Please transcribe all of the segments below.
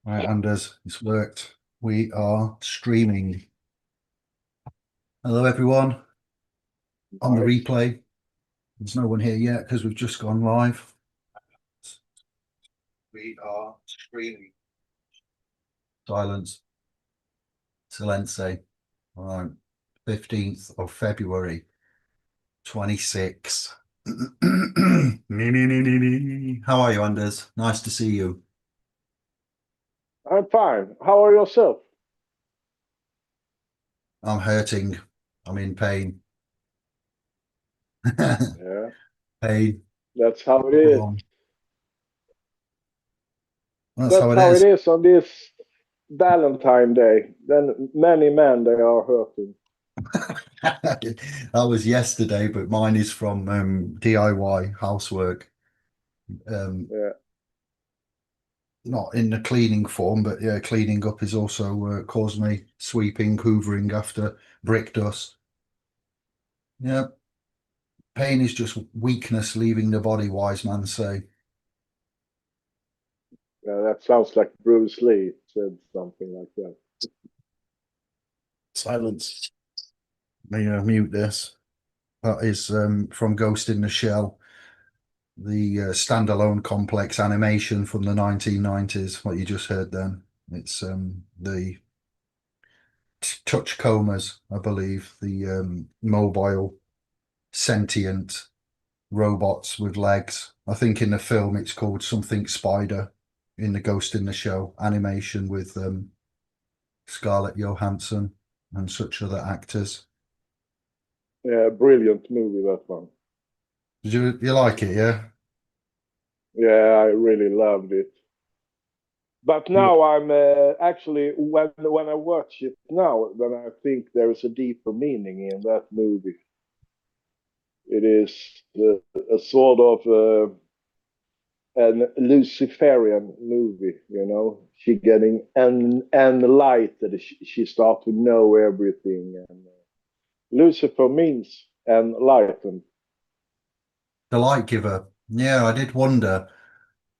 Right, Anders, it's worked. We are streaming. Hello, everyone. On the Nice. replay, there's no one here yet because we've just gone live. We are streaming. Silence. Silence. All right. 15th of February, 26. How are you, Anders? Nice to see you. I'm fine. How are yourself? I'm hurting. I'm in pain. Yeah, Pain. that's how it is. That's how That's it how it is. is on this Valentine Day. Then many men they are hurting. That was yesterday, but mine is from DIY housework. Um, Yeah, Not in the cleaning form, but yeah, cleaning up is also caused me sweeping, hoovering after brick dust. Yeah, pain is just weakness leaving the body, wise man say. yeah, that sounds like Bruce Lee said something like that. Silence. Let me mute this. That is from Ghost in the Shell, the standalone complex animation from the 1990s, what you just heard then. It's the touch comas, I believe, the mobile sentient robots with legs. I think in the film it's called something Spider in the Ghost in the Shell animation with Scarlett Johansson and such other actors. Yeah, brilliant movie that one. Did you like it? Yeah. Yeah, I really loved it. But You- now I'm actually when I watch it now, then I think there is a deeper meaning in that movie. It is a sort of an Luciferian movie, you know. She getting enlightened. She starts to know everything. And Lucifer means enlightened. The Light Giver. Yeah, I did wonder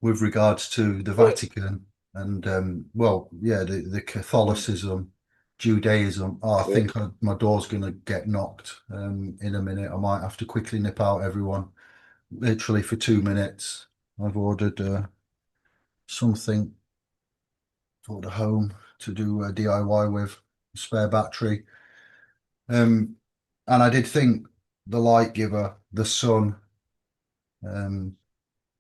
with regards to the Uh, Vatican and well, yeah, the Catholicism, Judaism. Oh, I yeah, think my door's going to get knocked in a minute. I might have to quickly nip out, everyone. Literally for 2 minutes. I've ordered something for the home to do a DIY with spare battery. Um, and I did think the light giver, the sun, um,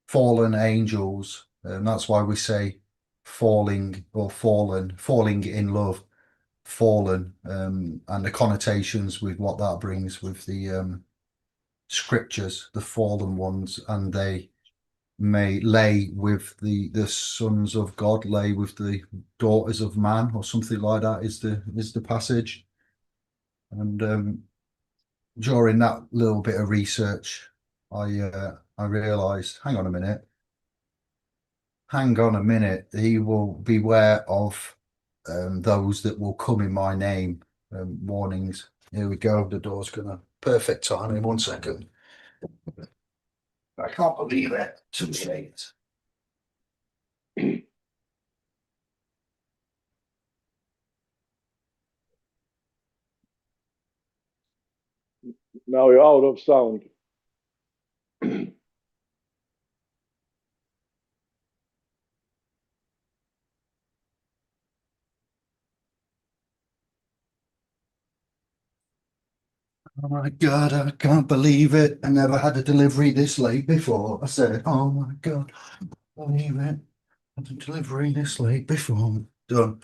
fallen angels. That's why we say falling or fallen, falling in love, fallen, and the connotations with what that brings with the scriptures, the fallen ones, and they may lay with the sons of God, lay with the daughters of man, or something like that is the passage. And during that little bit of research, I realised, hang on a minute, he will beware of those that will come in my name. Warnings. Here we go. The door's gonna perfect time in 1 second. I can't believe it. Too late. now you're out of sound. Oh my God, I can't believe it. I never had a delivery this late before. I said, oh my God, I can't believe it. I had a delivery this late before. Done.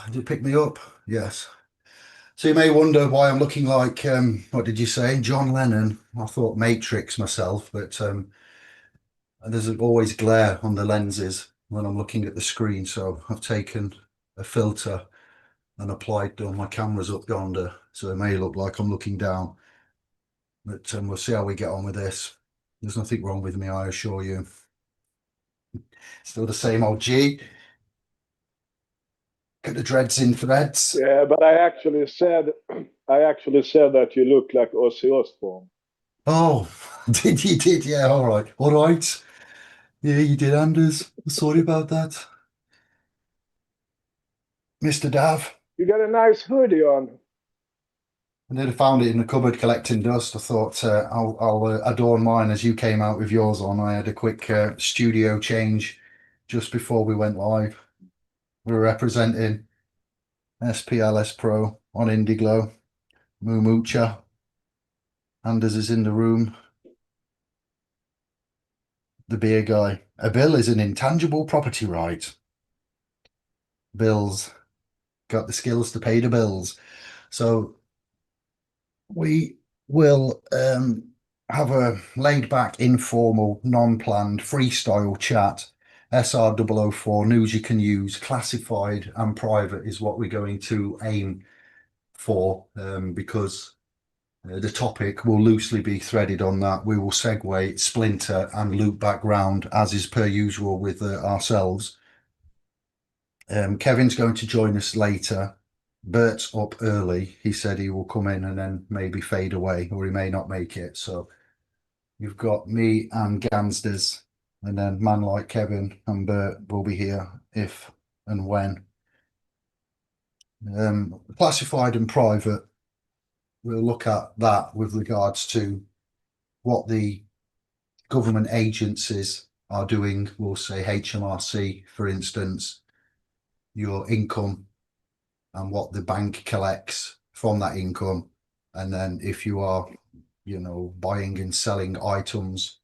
Did it pick me up? Yes. So you may wonder why I'm looking like, what did you say? John Lennon. I thought Matrix myself, but there's always glare on the lenses when I'm looking at the screen. So I've taken a filter and applied my camera's up yonder. So it may look like I'm looking down. But we'll see how we get on with this. There's nothing wrong with me, I assure you. Still the same old G. Get the dreads in threads. Yeah, but I actually said that you look like Ozzy Osbourne. Oh, did you? Yeah, all right. All right. Yeah, you did, Anders. Sorry about that. Mr. Dav. You got a nice hoodie on. I nearly found it in the cupboard collecting dust. I thought I'll adorn mine as you came out with yours on. I had a quick studio change just before we went live. We're representing SPLS Pro on Indiglo. Mumucha. Anders is in the room. The beer guy. A bill is an intangible property right. Bills. Got the skills to pay the bills. So we will have a laid back, informal, non planned, freestyle chat. SR004 news you can use, classified and private is what we're going to aim for because the topic will loosely be threaded on that. We will segue, splinter, and loop back round as is per usual with ourselves. Kevin's going to join us later. Bert's up early. He said he will come in and then maybe fade away, or he may not make it. So you've got me and Gansders, and then man like Kevin and Bert will be here if and when. Classified and private, we'll look at that with regards to what the government agencies are doing. We'll say HMRC, for instance, your income and what the bank collects from that income. And then if you are, buying and selling items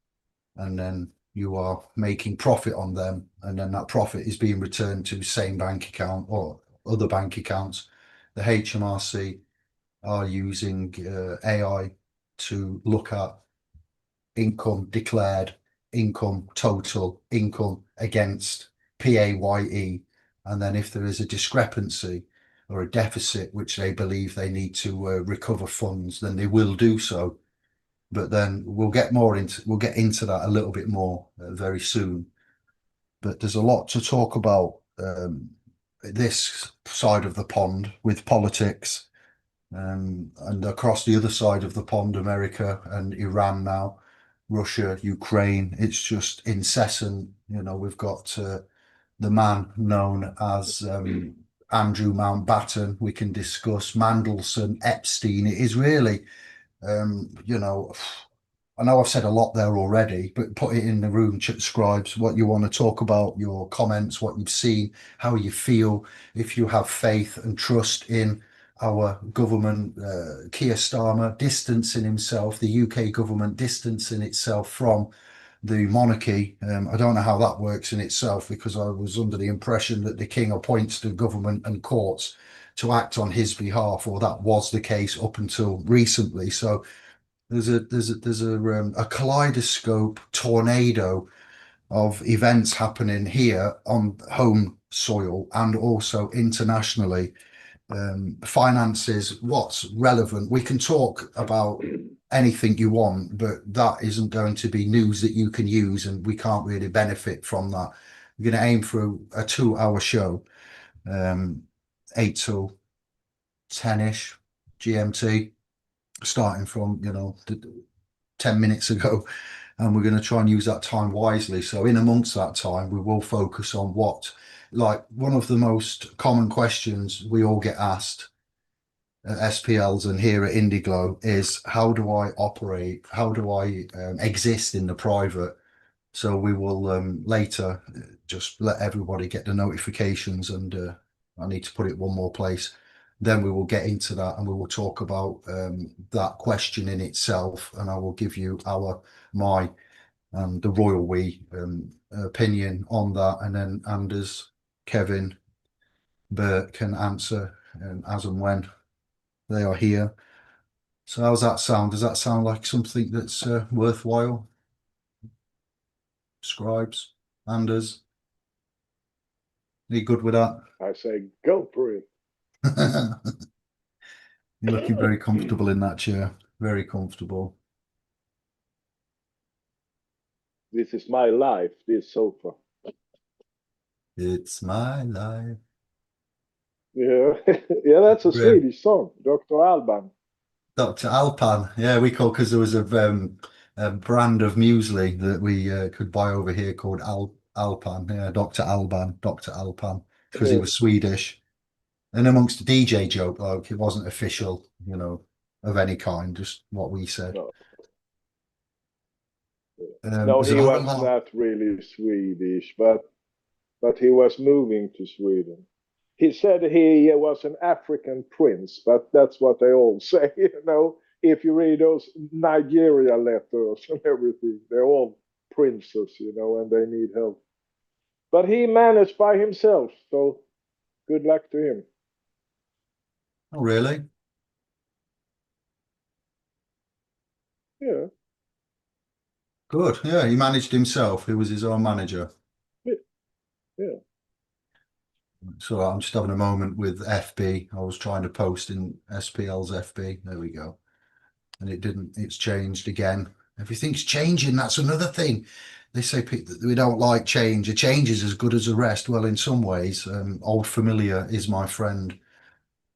and then you are making profit on them, and then that profit is being returned to same bank account or other bank accounts, the HMRC are using AI to look at income declared, income total, income against PAYE. And then if there is a discrepancy or a deficit, which they believe they need to recover funds, then they will do so. But then we'll get into that a little bit more very soon. But there's a lot to talk about this side of the pond with politics, and across the other side of the pond, America and Iran now, Russia, Ukraine. It's just incessant. We've got the man known as Andrew Mountbatten. We can discuss Mandelson, Epstein. It is really, I know I've said a lot there already, but put it in the room, scribes, what you want to talk about, your comments, what you've seen, how you feel, if you have faith and trust in our government, Keir Starmer distancing himself, the UK government distancing itself from the monarchy. I don't know how that works in itself, because I was under the impression that the king appoints the government and courts to act on his behalf, or that was the case up until recently. So there's a kaleidoscope tornado of events happening here on home soil and also internationally. Finances, what's relevant. We can talk about anything you want, but that isn't going to be news that you can use, and we can't really benefit from that. We're going to aim for a 2-hour show, 8 till 10-ish GMT, starting from 10 minutes ago, and we're going to try and use that time wisely. So in amongst that time, we will focus on like one of the most common questions we all get asked at SPLs and here at Indiglo is, how do I operate? How do I exist in the private? So we will later just let everybody get the notifications, and I need to put it one more place. Then we will get into that, and we will talk about that question in itself, and I will give you my the royal we opinion on that, and then Anders, Kevin, Bert can answer as and when they are here. So how's that sound? Does that sound like something that's worthwhile? Scribes, Anders, are you good with that? I say, go for it. You're looking very comfortable in that chair. Very comfortable. This is my life, this sofa. It's my life. Yeah, yeah, that's a Swedish song, Dr. Alban. Dr. Alpan, yeah, we call, because there was a brand of muesli that we could buy over here called Alpan. Yeah, Dr. Alban, because he was Swedish. And amongst the DJ joke, like it wasn't official, of any kind, just what we said. No, no, There's he another was line. not really Swedish, but he was moving to Sweden. He said he was an African prince, but that's what they all say, If you read those Nigeria letters and everything, they're all princes, and they need help. But he managed by himself, so good luck to him. Oh, really? Yeah, Good. Yeah, he managed himself. He was his own manager. yeah, yeah. So I'm just having a moment with FB. I was trying to post in SPL's FB. There we go. And it didn't, it's changed again. Everything's changing. That's another thing. They say that we don't like change. A change is as good as a rest. Well, in some ways, old familiar is my friend.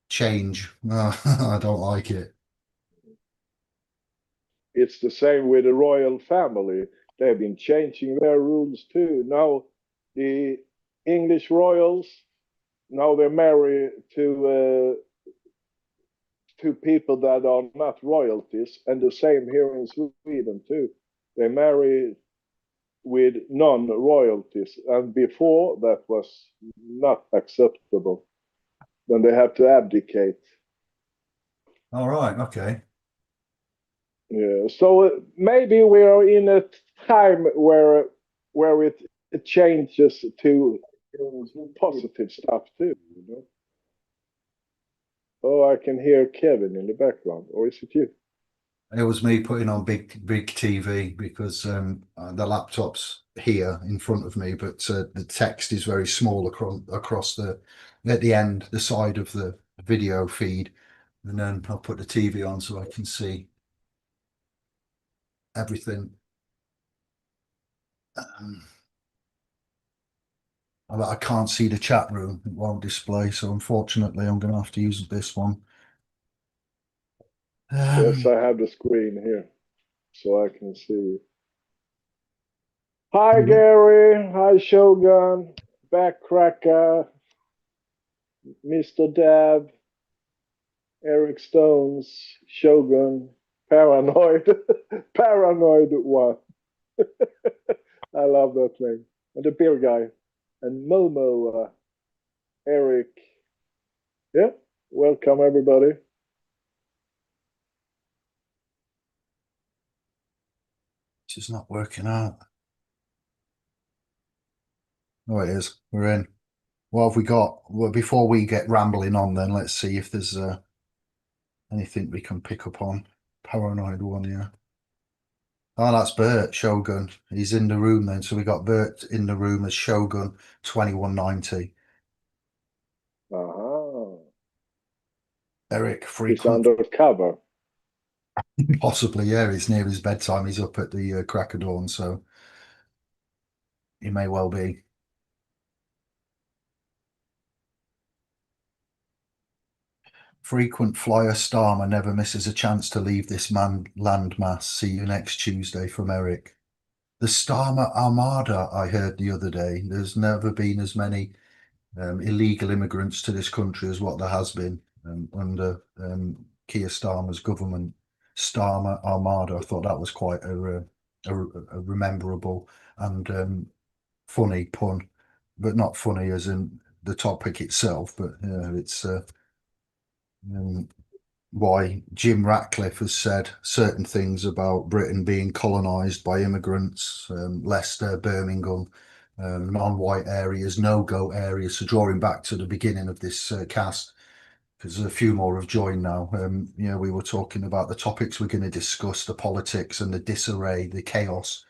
Change. I don't like it. It's the same with the royal family. They've been changing their rules too. Now, the English royals, now they're married to people that are not royalties, and the same here in Sweden too. They marry with non-royalties, and before that was not acceptable. Then they have to abdicate. All right. Okay. Yeah. So maybe we are in a time where it changes to positive stuff too. Oh, I can hear Kevin in the background, or is it you? It was me putting on big TV because the laptop's here in front of me, but the text is very small across at the end, the side of the video feed. And then I'll put the TV on so I can see everything. I can't see the chat room. It won't display. So unfortunately, I'm going to have to use this one. Yes, I have the screen here, so I can see. Hi, Gary. Hi, Shogun. Backcracker. Mr. Dab. Eric Stones. Shogun. Paranoid. Paranoid one. I love that name. And the beer guy. And Momo. Eric. Yeah. Welcome, everybody. This is not working out. Oh, it is. We're in. What have we got? Well, before we get rambling on, then let's see if there's anything we can pick up on. Paranoid one, yeah. Oh, that's Bert Shogun. He's in the room then. So we got Bert in the room as Shogun 2190. Uh-huh. Eric He's frequent. undercover. Possibly, yeah. It's near his bedtime. He's up at the crack of dawn, so he may well be. Frequent flyer Starmer never misses a chance to leave this landmass. See you next Tuesday from Eric. The Starmer Armada, I heard the other day. There's never been as many illegal immigrants to this country as what there has been under Keir Starmer's government. Starmer Armada. I thought that was quite a rememberable and funny pun, but not funny as in the topic itself, but it's um, why Jim Ratcliffe has said certain things about Britain being colonised by immigrants, Leicester, Birmingham, non-white areas, no-go areas. So drawing back to the beginning of this cast, because a few more have joined now. We were talking about the topics we're going to discuss, the politics and the disarray, the chaos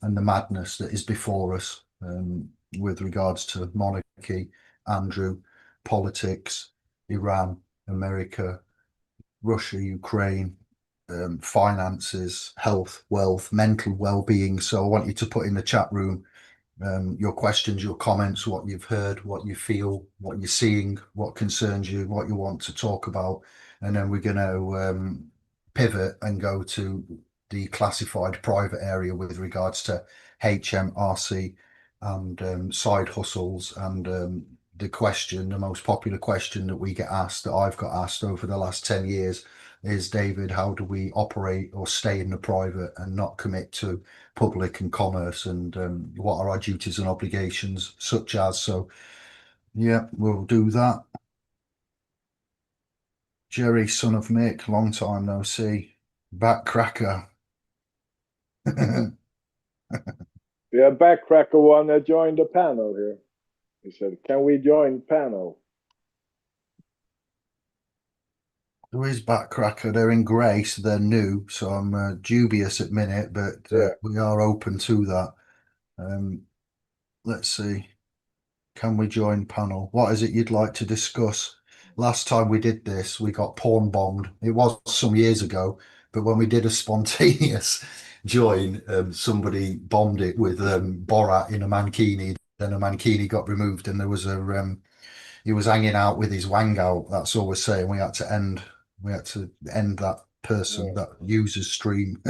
and the madness that is before us with regards to monarchy, Andrew, politics, Iran, America, Russia, Ukraine, finances, health, wealth, mental well-being. So I want you to put in the chat room your questions, your comments, what you've heard, what you feel, what you're seeing, what concerns you, what you want to talk about. And then we're going to pivot and go to the classified private area with regards to HMRC and side hustles and the question, the most popular question that we get asked, that I've got asked over the last 10 years is, David, how do we operate or stay in the private and not commit to public and commerce, and what are our duties and obligations such as? So yeah, we'll do that. Jerry, son of Mick, long time no see. Backcracker. We have Backcracker one that joined the panel here. He said, "Can we join panel?" Who is Backcracker? They're in grey, so they're new. So I'm dubious at minute, but Yeah. we are open to that. Let's see. Can we join panel? What is it you'd like to discuss? Last time we did this, we got porn bombed. It was some years ago, but when we did a spontaneous join, somebody bombed it with Borat in a mankini. Then a mankini got removed, and there was a he was hanging out with his wang out. That's all we're saying. We had to end that person, Yeah. that user's stream.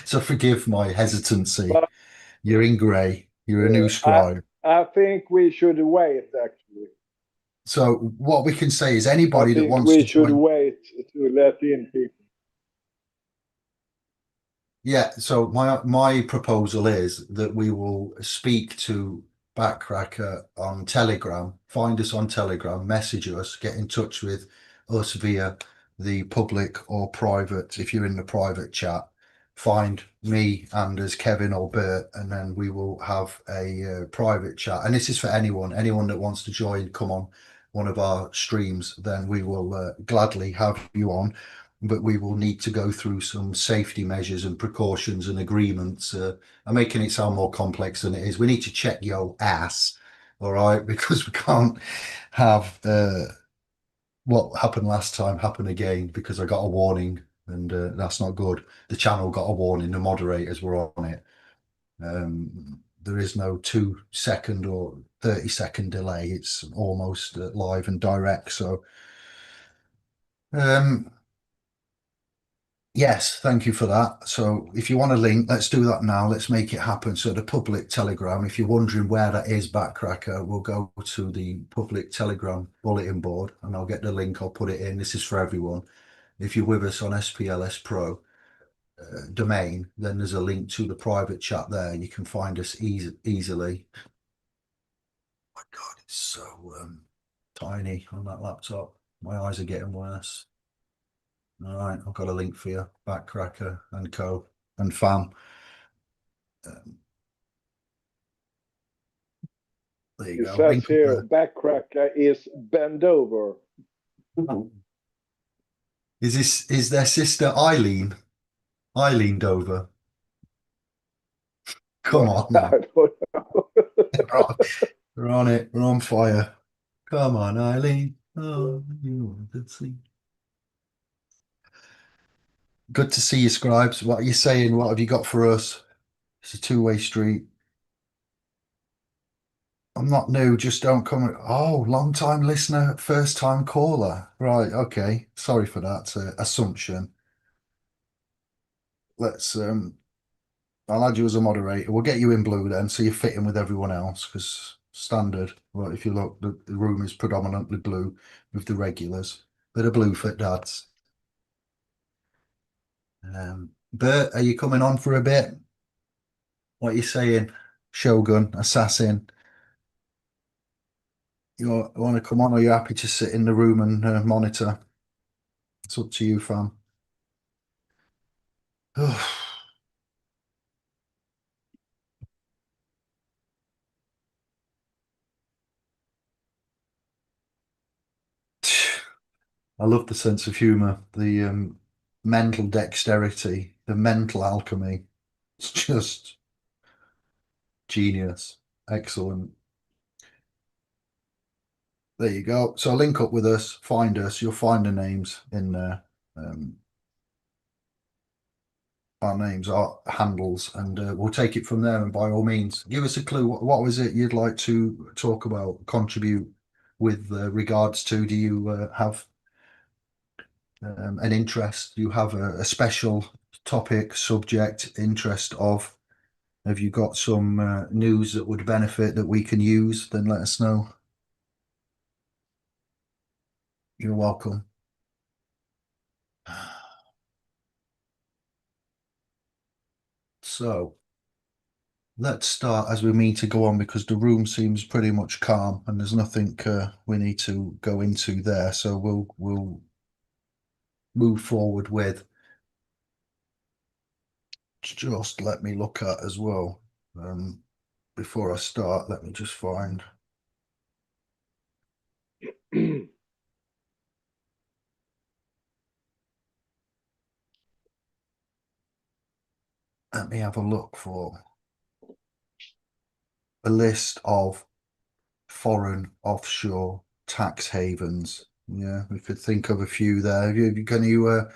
So forgive my hesitancy. But You're in grey. You're a new yeah, scribe. I think we should wait, actually. So what we can say is, I anybody that think wants we to should join. wait to let in people. Yeah, so my proposal is that we will speak to Backcracker on Telegram, find us on Telegram, message us, get in touch with us via the public or private. If you're in the private chat, find me and as Kevin or Bert, and then we will have a private chat. And this is for anyone that wants to join, come on one of our streams, then we will gladly have you on. But we will need to go through some safety measures and precautions and agreements. I'm making it sound more complex than it is. We need to check your ass, all right, because we can't have what happened last time happen again, because I got a warning, and that's not good. The channel got a warning, the moderators were on it. There is no 2-second or 30-second delay. It's almost live and direct. So yes, thank you for that. So if you want a link, let's do that now. Let's make it happen. So the public Telegram, if you're wondering where that is, Backcracker, we'll go to the public Telegram bulletin board, and I'll get the link. I'll put it in. This is for everyone. If you're with us on SPLS Pro domain, then there's a link to the private chat there. You can find us easily. Oh my God, it's so tiny on that laptop. My eyes are getting worse. All right, I've got a link for you, Backcracker and Co. and Fam. There you It go. says Link up here, Backcracker is bend over. there. Is their sister Eileen? Eileen Dover. Come on I now. don't know. We're on it. We're on fire. Come on, Eileen. Oh, you want to see. Good to see you, Scribes. What are you saying? What have you got for us? It's a two-way street. I'm not new, just don't come. Oh, long time listener, first time caller. Right, okay. Sorry for that assumption. Let's I'll add you as a moderator. We'll get you in blue then, so you fit in with everyone else, because standard. Well, if you look, the room is predominantly blue with the regulars. Bit of blue for dads. Bert, are you coming on for a bit? What are you saying? Shogun, assassin. You want to come on, or are you happy to sit in the room and monitor? It's up to you, fam. I love the sense of humor, the mental dexterity, the mental alchemy. It's just genius. Excellent. There you go. So link up with us, find us. You'll find the names in there. Our names, our handles, and we'll take it from there. And by all means, give us a clue. What was it you'd like to talk about, contribute with regards to? Do you have an interest? Do you have a special topic, subject, interest of? Have you got some news that would benefit that we can use? Then let us know. You're welcome. So let's start as we mean to go on, because the room seems pretty much calm and there's nothing we need to go into there. So we'll move forward with. Just let me look at as well. Before I start, let me just find. Let me have a look for a list of foreign offshore tax havens. Yeah, we could think of a few there. Can you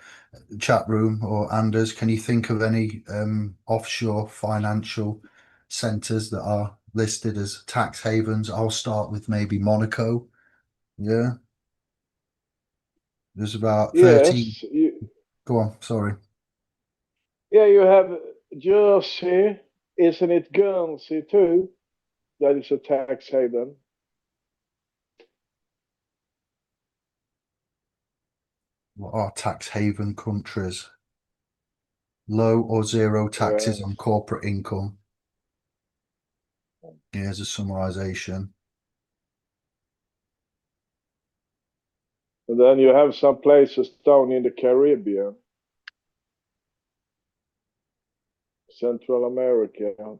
chat room or Anders, can you think of any offshore financial centres that are listed as tax havens? I'll start with maybe Monaco. Yeah, there's about 13. Yes, Go on, sorry. yeah, you have Jersey, isn't it Guernsey too? That is a tax haven. What are tax haven countries? Low or zero taxes Yes. on corporate income. Here's a summarization. And then you have some places down in the Caribbean, Central America.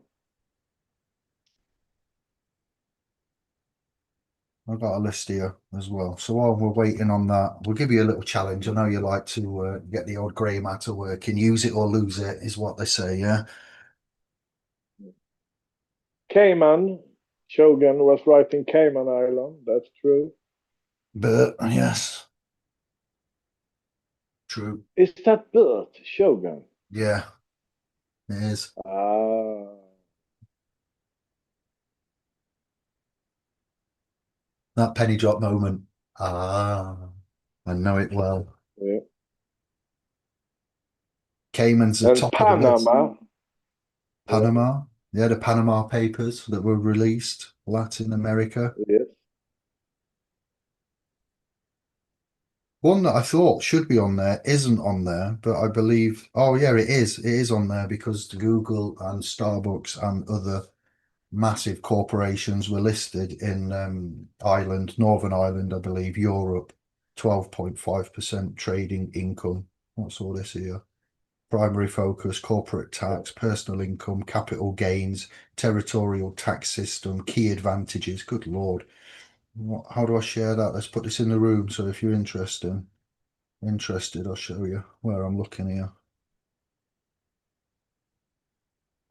I've got a list here as well. So while we're waiting on that, we'll give you a little challenge. I know you like to get the old grey matter working. Use it or lose it is what they say, yeah? Cayman, Shogun was writing Cayman Island. That's true. But yes, true. Is that Bert Shogun? Yeah, it is. Ah, That penny drop moment. Ah, I know it well. yeah. Cayman's the And top of the list. Panama. Yeah, Panama. Yeah, the Panama Papers that were released, Latin America. yes. One that I thought should be on there isn't on there, but I believe, oh yeah, it is. It is on there because Google and Starbucks and other massive corporations were listed in Ireland, Northern Ireland, I believe, Europe, 12.5% trading income. What's all this here? Primary focus, corporate tax, personal income, capital gains, territorial tax system, key advantages. Good Lord. How do I share that? Let's put this in the room. So if you're interested, I'll show you where I'm looking here.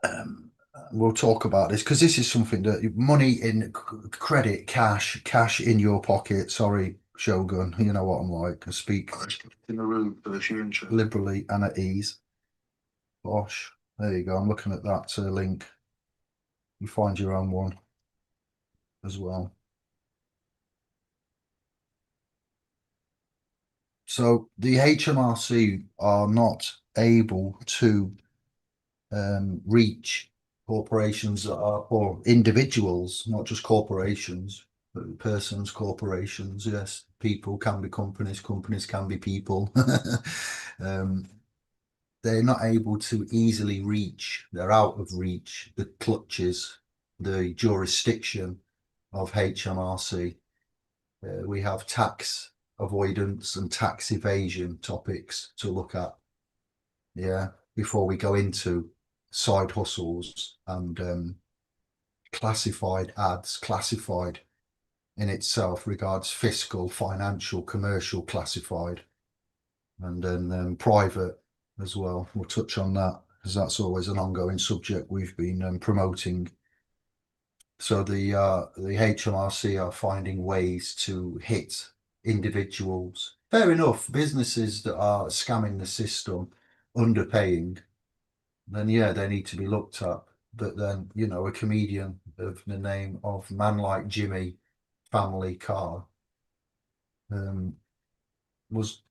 Um, we'll talk about this because this is something that money in credit, cash in your pocket. Sorry, Shogun, you know what I'm like. I speak in the room, so if you're interested, liberally and at ease. Bosh, there you go. I'm looking at that link. You find your own one as well. So the HMRC are not able to reach corporations that are, or individuals, not just corporations, but persons, corporations. Yes, people can be companies, companies can be people. um, they're not able to easily reach, they're out of reach, the clutches, the jurisdiction of HMRC. We have tax avoidance and tax evasion topics to look at. Yeah, before we go into side hustles and classified ads, classified in itself regards fiscal, financial, commercial classified, and then private as well. We'll touch on that because that's always an ongoing subject we've been promoting. So the HMRC are finding ways to hit individuals. Fair enough, businesses that are scamming the system, underpaying, then yeah, they need to be looked at. But then, you know, a comedian of the name of Man Like Jimmy Family Car was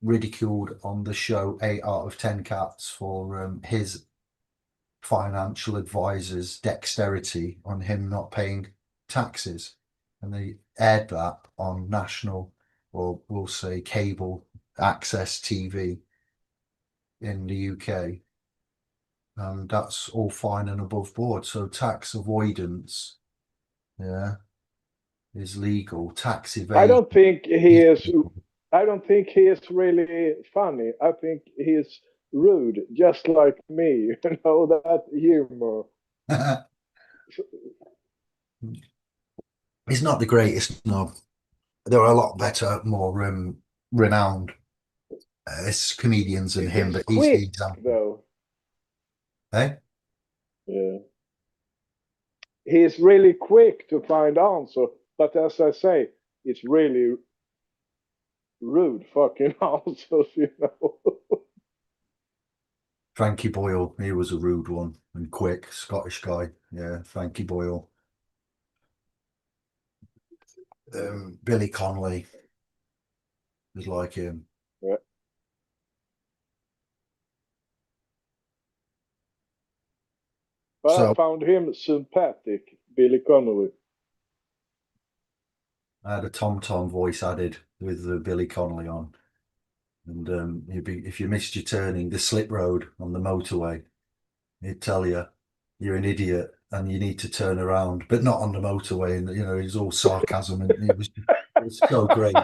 ridiculed on the show 8 out of 10 Cats for his financial advisor's dexterity on him not paying taxes. And they aired that on national or we'll say cable access TV in the UK. And that's all fine and above board. So tax avoidance, yeah, is legal. Tax I evasion don't think he is is. legal. I don't think he is really funny. I think he is rude, just like me. You know that humor. He's not the greatest snob. There are a lot better, more renowned comedians than him, He's but he's the quick example. though. Hey? Yeah. He's really quick to find answer, but as I say, it's really rude fucking answers. You know. Frankie Boyle, he was a rude one and quick, Scottish guy. Yeah, Frankie Boyle. Billy Connolly was like him. Yeah. But I So found him sympathetic, Billy Connolly. I had a Tom Tom voice added with Billy Connolly on. And if you missed your turning, the slip road on the motorway, he'd tell you you're an idiot and you need to turn around, but not on the motorway. And you know, it was all sarcasm, and it was so great.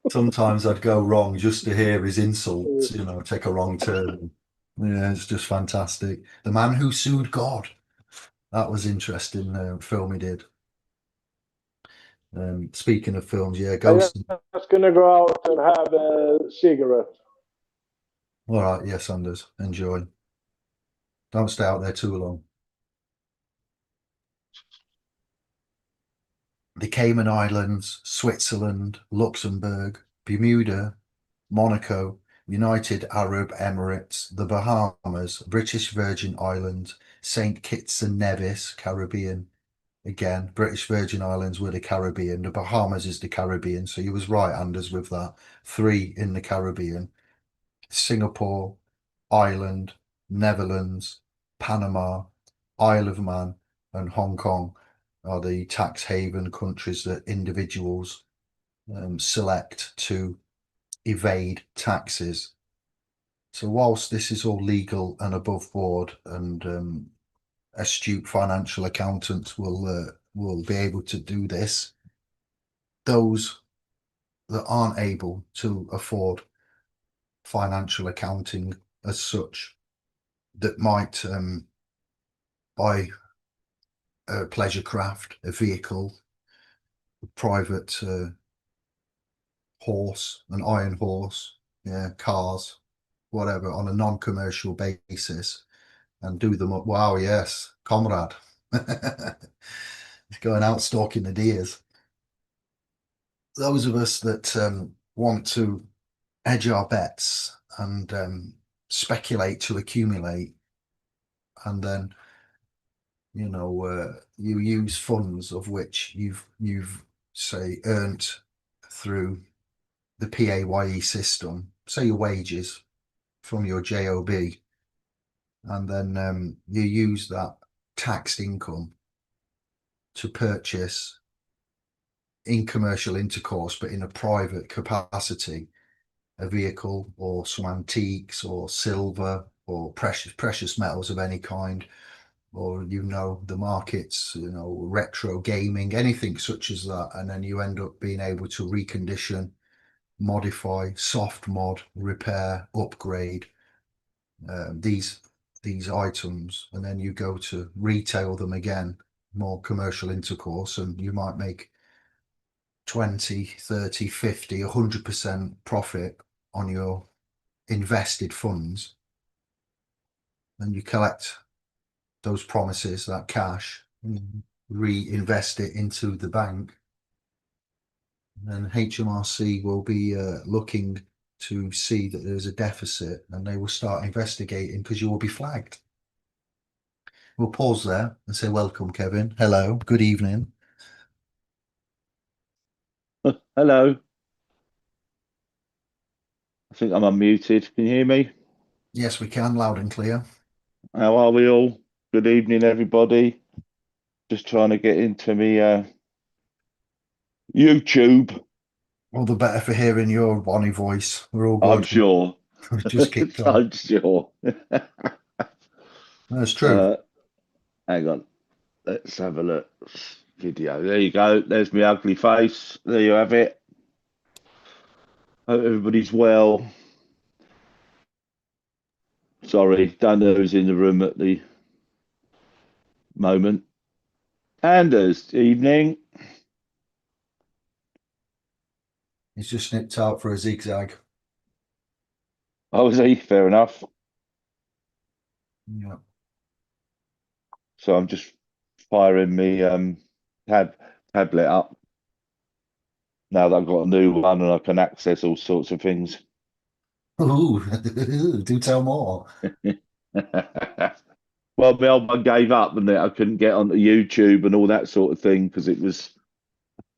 Sometimes I'd go wrong just to hear his insults, you know, take a wrong turn. Yeah, it's just fantastic. The Man Who Sued God. That was interesting film he did. Speaking of films, yeah, I'm Ghost. just gonna go out and have a cigarette. All right, yes, Anders, enjoy. Don't stay out there too long. The Cayman Islands, Switzerland, Luxembourg, Bermuda, Monaco, United Arab Emirates, the Bahamas, British Virgin Islands, St. Kitts and Nevis, Caribbean. Again, British Virgin Islands were the Caribbean. The Bahamas is the Caribbean. So you was right, Anders, with that. 3 in the Caribbean. Singapore, Ireland, Netherlands, Panama, Isle of Man, and Hong Kong are the tax haven countries that individuals select to evade taxes. So whilst this is all legal and above board, and astute financial accountants will be able to do this, those that aren't able to afford financial accounting as such, that might buy a pleasure craft, a vehicle, a private horse, an iron horse, yeah, cars, whatever, on a non-commercial basis, and do them up. Wow, yes, comrade. He's going out stalking the deers. Those of us that want to hedge our bets and speculate to accumulate, and then you use funds of which you've say earned through the PAYE system, say your wages from your job, and then you use that taxed income to purchase in commercial intercourse, but in a private capacity, a vehicle or some antiques or silver or precious metals of any kind, or the markets, retro gaming, anything such as that, and then you end up being able to recondition, modify, soft mod, repair, upgrade these items, and then you go to retail them again, more commercial intercourse, and you might make 20, 30, 50, 100% profit on your invested funds. And you collect those promises, that cash, and reinvest it into the bank. And HMRC will be looking to see that there's a deficit, and they will start investigating because you will be flagged. We'll pause there and say, welcome, Kevin. Hello, good evening. Hello. I think I'm unmuted. Can you hear me? Yes, we can, loud and clear. How are we all? Good evening, everybody. Just trying to get into me YouTube, All the better for hearing your Bonnie voice. We're all I'm good. sure. We've just kicked off. I'm sure. That's true. Hang on. Let's have a look. Video. There you go. There's my ugly face. There you have it. Hope everybody's well. Sorry, don't know who's in the room at the moment. Anders, evening. He's just snipped out for a zigzag. Oh, is he? Fair enough. Yeah. So I'm just firing me tablet up now that I've got a new one and I can access all sorts of things. Ooh, do tell more. Well, my old one gave up and I couldn't get onto YouTube and all that sort of thing because it was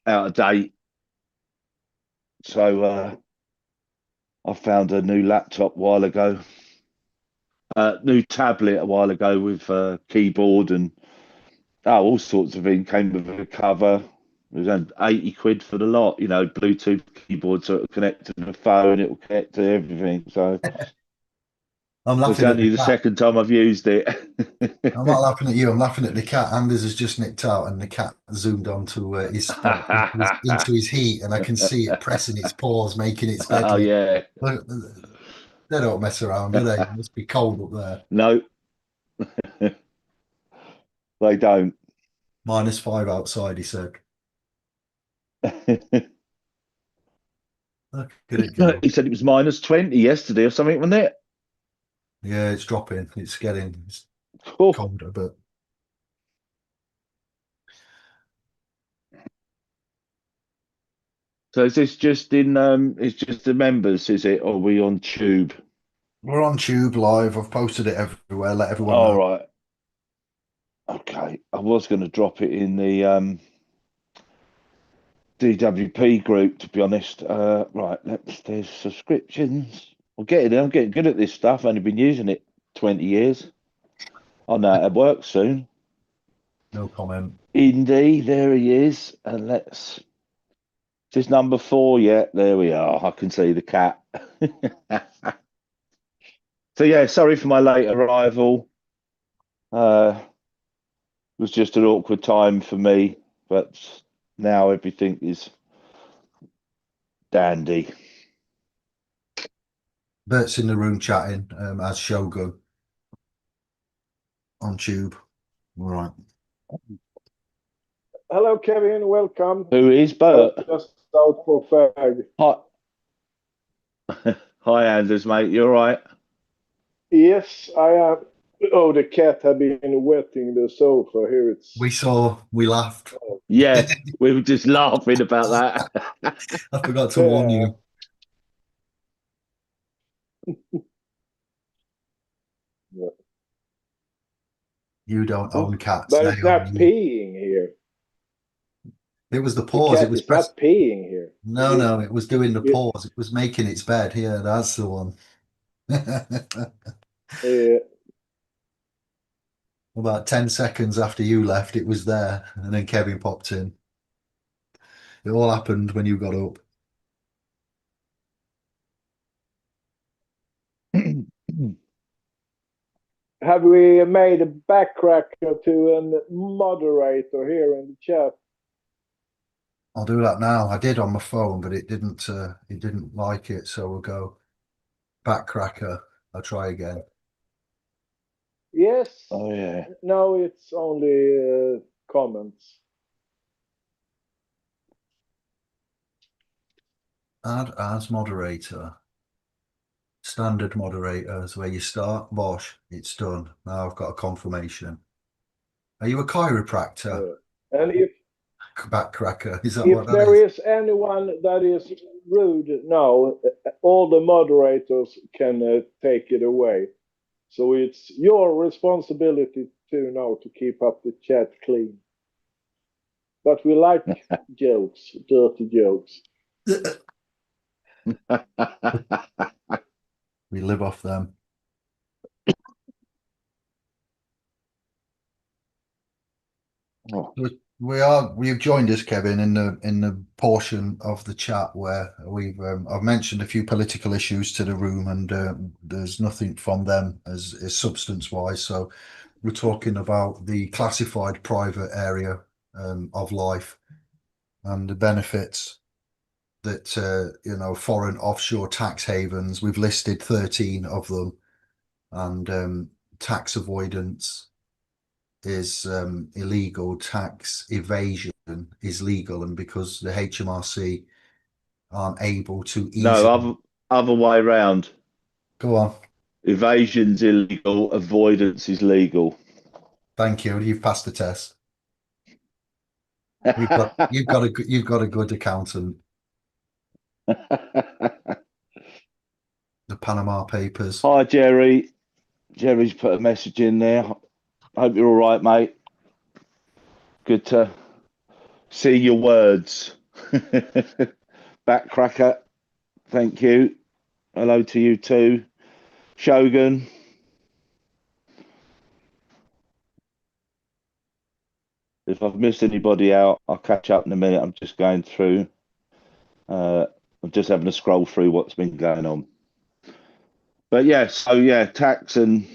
out of date. So I found a new laptop a while ago, new tablet a while ago with keyboard and all sorts of things. Came with a cover. It was only 80 quid for the lot, you know, Bluetooth keyboard, so it'll connect to the phone, it'll connect to everything. So I'm it's laughing at only the the cat. second time I've used it. I'm not laughing at you. I'm laughing at the cat. Anders has just nipped out, and the cat zoomed onto his spot into his heat, and I can see it pressing its paws, making its bed. Oh yeah. Look, they don't mess around, do they? It must be cold up there. No, they don't. -5 outside, he said. Look at it go. He said it was -20 yesterday or something, wasn't it? Yeah, it's dropping. It's getting Oh. colder, but So is this just in it's just the members, is it? Or are we on Tube? we're on Tube Live. I've posted it everywhere. Let everyone All know. right. Okay. I was going to drop it in the DWP group, to be honest. Right, there's subscriptions. I'm getting good at this stuff. I've only been using it 20 years. I know how it works soon. No comment. Indy, there he is. And let's is this number 4 yet? There we are. I can see the cat. So yeah, sorry for my late arrival. It was just an awkward time for me, but now everything is dandy. Bert's in the room chatting as Shogun on Tube. All right. Hello, Kevin. Welcome. Who is Bert? Just out for fag. Hi. Hi, Anders, mate. You all right? Yes, I am. Oh, the cat had been wetting the sofa. Here it's. We laughed. Yeah, we were just laughing about that. I forgot to warn you. Yeah. You don't own cats. But They it's own not you. peeing here. It was the The pause. It cat was is not peeing here. No, it was doing the It- pause. It was making its bed. Yeah, that's the one. About 10 seconds after you left, it was there, and then Kevin popped in. It all happened when you got up. Have we made a backcracker to a moderator here in the chat? I'll do that now. I did on my phone, but it didn't like it, so we'll go backcracker. I'll try again. Yes. Oh yeah. No, it's only comments. Add as moderator. Standard moderator is where you start. Bosh, it's done. Now I've got a confirmation. Are you a chiropractor? And if Backcracker, is that what that there is? is anyone that is rude now, all the moderators can take it away. So it's your responsibility to know to keep up the chat clean. But we like jokes, dirty jokes. We live off them. Oh. We've joined us, Kevin, in the portion of the chat where I've mentioned a few political issues to the room, and there's nothing from them as substance wise. So we're talking about the classified private area of life and the benefits that foreign offshore tax havens. We've listed 13 of them, and tax avoidance is illegal, tax evasion is legal, and because the HMRC aren't able to No, easily other way round. go on. Evasion's illegal, avoidance is legal. Thank you. You've passed the test. You've got a good accountant. The Panama Papers. Hi, Jerry. Jerry's put a message in there. Hope you're all right, mate. Good to see your words. Backcracker, thank you. Hello to you too. Shogun. If I've missed anybody out, I'll catch up in a minute. I'm just going through. I'm just having a scroll through what's been going on. But yeah, so yeah, tax and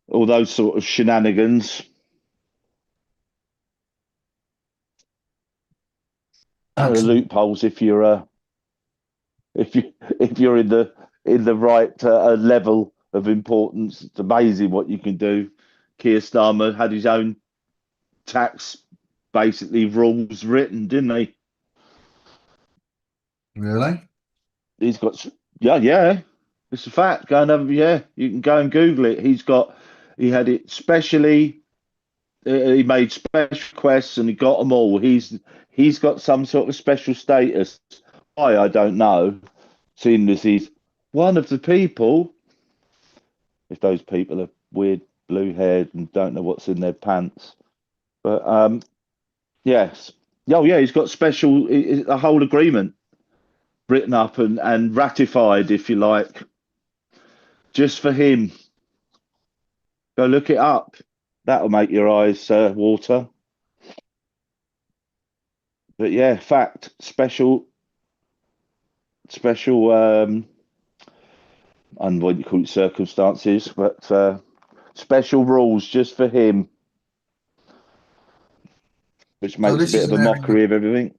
all those sort of shenanigans. Loopholes if you're if you're in the right level of importance. It's amazing what you can do. Keir Starmer had his own tax basically rules written, didn't he? Really? He's got yeah. It's a fact. Go and have you can go and Google it. He had it specially. He made special requests and he got them all. He's got some sort of special status. Why I don't know. Seeing as he's one of the people. If those people are weird, blue haired and don't know what's in their pants, but yes, oh yeah, he's got special a whole agreement written up and ratified, if you like, just for him. Go look it up. That'll make your eyes water. But yeah, fact, special what you call it, circumstances, but special rules just for him, which makes a bit of a mockery of everything.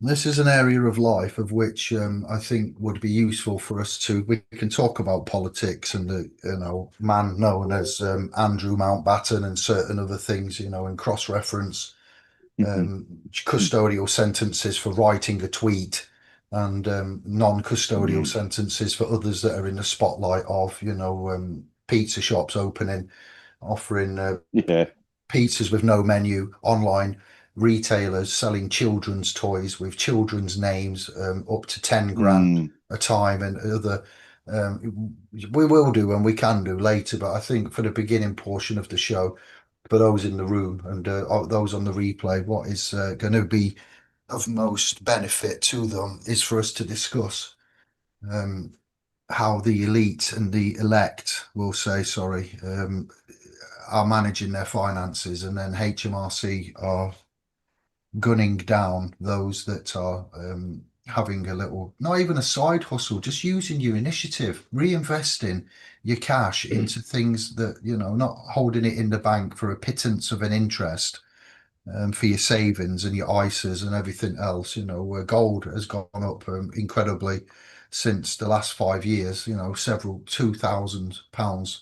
This is an area of life of which I think would be useful for us to. We can talk about politics and the man known as Andrew Mountbatten and certain other things, and cross-reference custodial sentences for writing a tweet and non-custodial sentences for others that are in the spotlight of pizza shops opening, offering pizzas with no menu, online retailers selling children's toys with children's names up to 10 grand a time, and other we will do and we can do later, but I think for the beginning portion of the show, for those in the room and those on the replay, what is going to be of most benefit to them is for us to discuss how the elite and the elect will say sorry are managing their finances, and then HMRC are gunning down those that are having a little, not even a side hustle, just using your initiative, reinvesting your cash into things that, not holding it in the bank for a pittance of an interest for your savings and your ISAs and everything else. Where gold has gone up incredibly since the last 5 years, several £2,000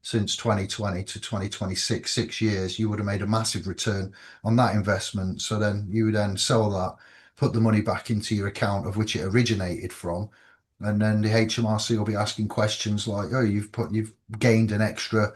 since 2020 to 2026, 6 years, you would have made a massive return on that investment. So then you would then sell that, put the money back into your account of which it originated from. And then the HMRC will be asking questions like, oh, you've gained an extra,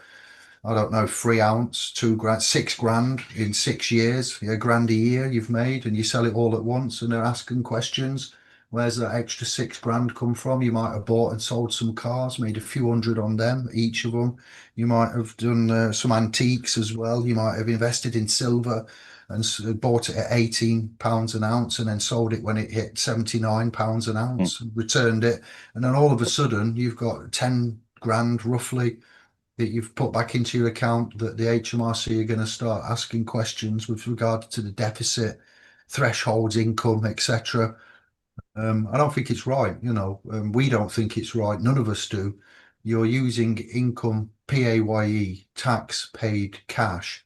I don't know, 3 ounce, 2 grand, 6 grand in 6 years, a grand a year you've made, and you sell it all at once. And they're asking questions. Where's that extra 6 grand come from? You might have bought and sold some cars, made a few hundred on them, each of them. You might have done some antiques as well. You might have invested in silver and bought it at £18 an ounce and then sold it when it hit £79 an ounce, returned it. And then all of a sudden you've got 10 grand roughly that you've put back into your account that the HMRC are going to start asking questions with regard to the deficit, thresholds, income, etc. I don't think it's right. We don't think it's right. None of us do. You're using income, PAYE, tax paid cash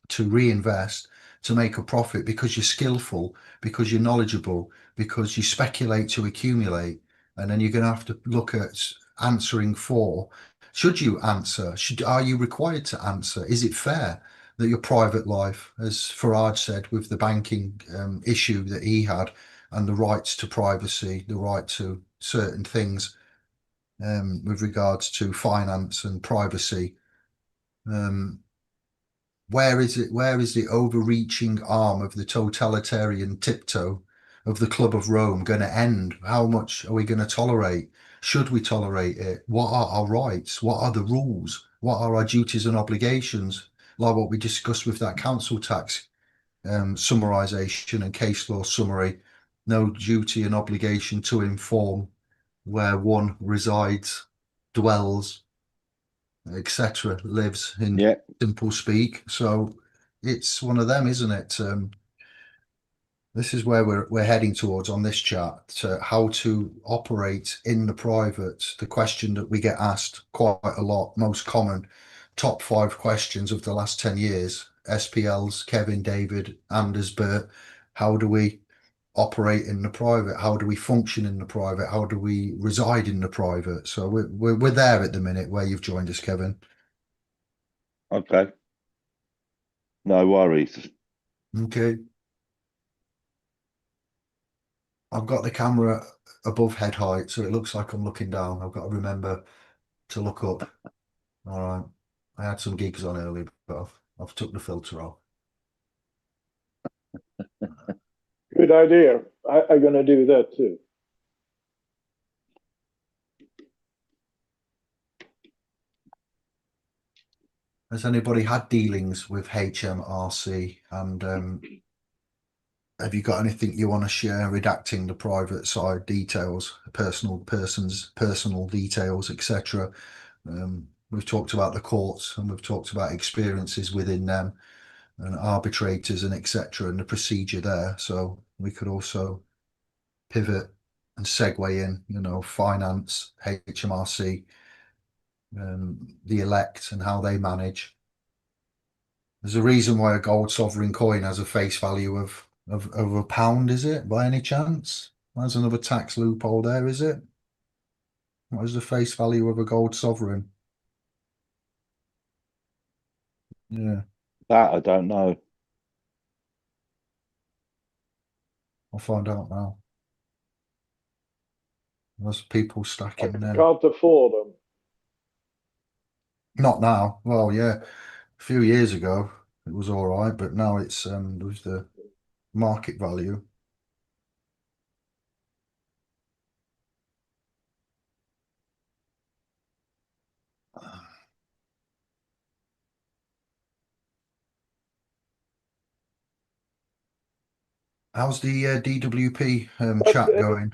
to reinvest, to make a profit because you're skillful, because you're knowledgeable, because you speculate to accumulate. And then you're going to have to look at answering for. Should you answer? Are you required to answer? Is it fair that your private life, as Farage said with the banking issue that he had, and the rights to privacy, the right to certain things with regards to finance and privacy, where is it? Where is the overreaching arm of the totalitarian tiptoe of the Club of Rome going to end? How much are we going to tolerate? Should we tolerate it? What are our rights? What are the rules? What are our duties and obligations? Like what we discussed with that council tax summarisation and case law summary. No duty and obligation to inform where one resides, dwells, etc., lives in simple speak. So it's one of them, isn't it? This is where we're heading towards on this chat, how to operate in the private. The question that we get asked quite a lot, most common, top 5 questions of the last 10 years, SPLs, Kevin, David, Anders, Bert, how do we operate in the private? How do we function in the private? How do we reside in the private? So we're there at the minute where you've joined us, Kevin. Okay. No worries. Okay. I've got the camera above head height, so it looks like I'm looking down. I've got to remember to look up. All right. I had some gigs on earlier, but I've took the filter off. Good idea. I'm going to do that too. Has anybody had dealings with HMRC? And have you got anything you want to share, redacting the private side details, personal details, etc.? We've talked about the courts and we've talked about experiences within them and arbitrators and etc. and the procedure there. So we could also pivot and segue in, finance, HMRC, the elect and how they manage. There's a reason why a gold sovereign coin has a face value of £1, is it, by any chance? There's another tax loophole there, is it? What is the face value of a gold sovereign? Yeah, That I don't know. I'll find out now. There's people stacking them. Can't afford them. Not now. Well, yeah, a few years ago it was all right, but now it's there's the market value. How's the DWP chat going?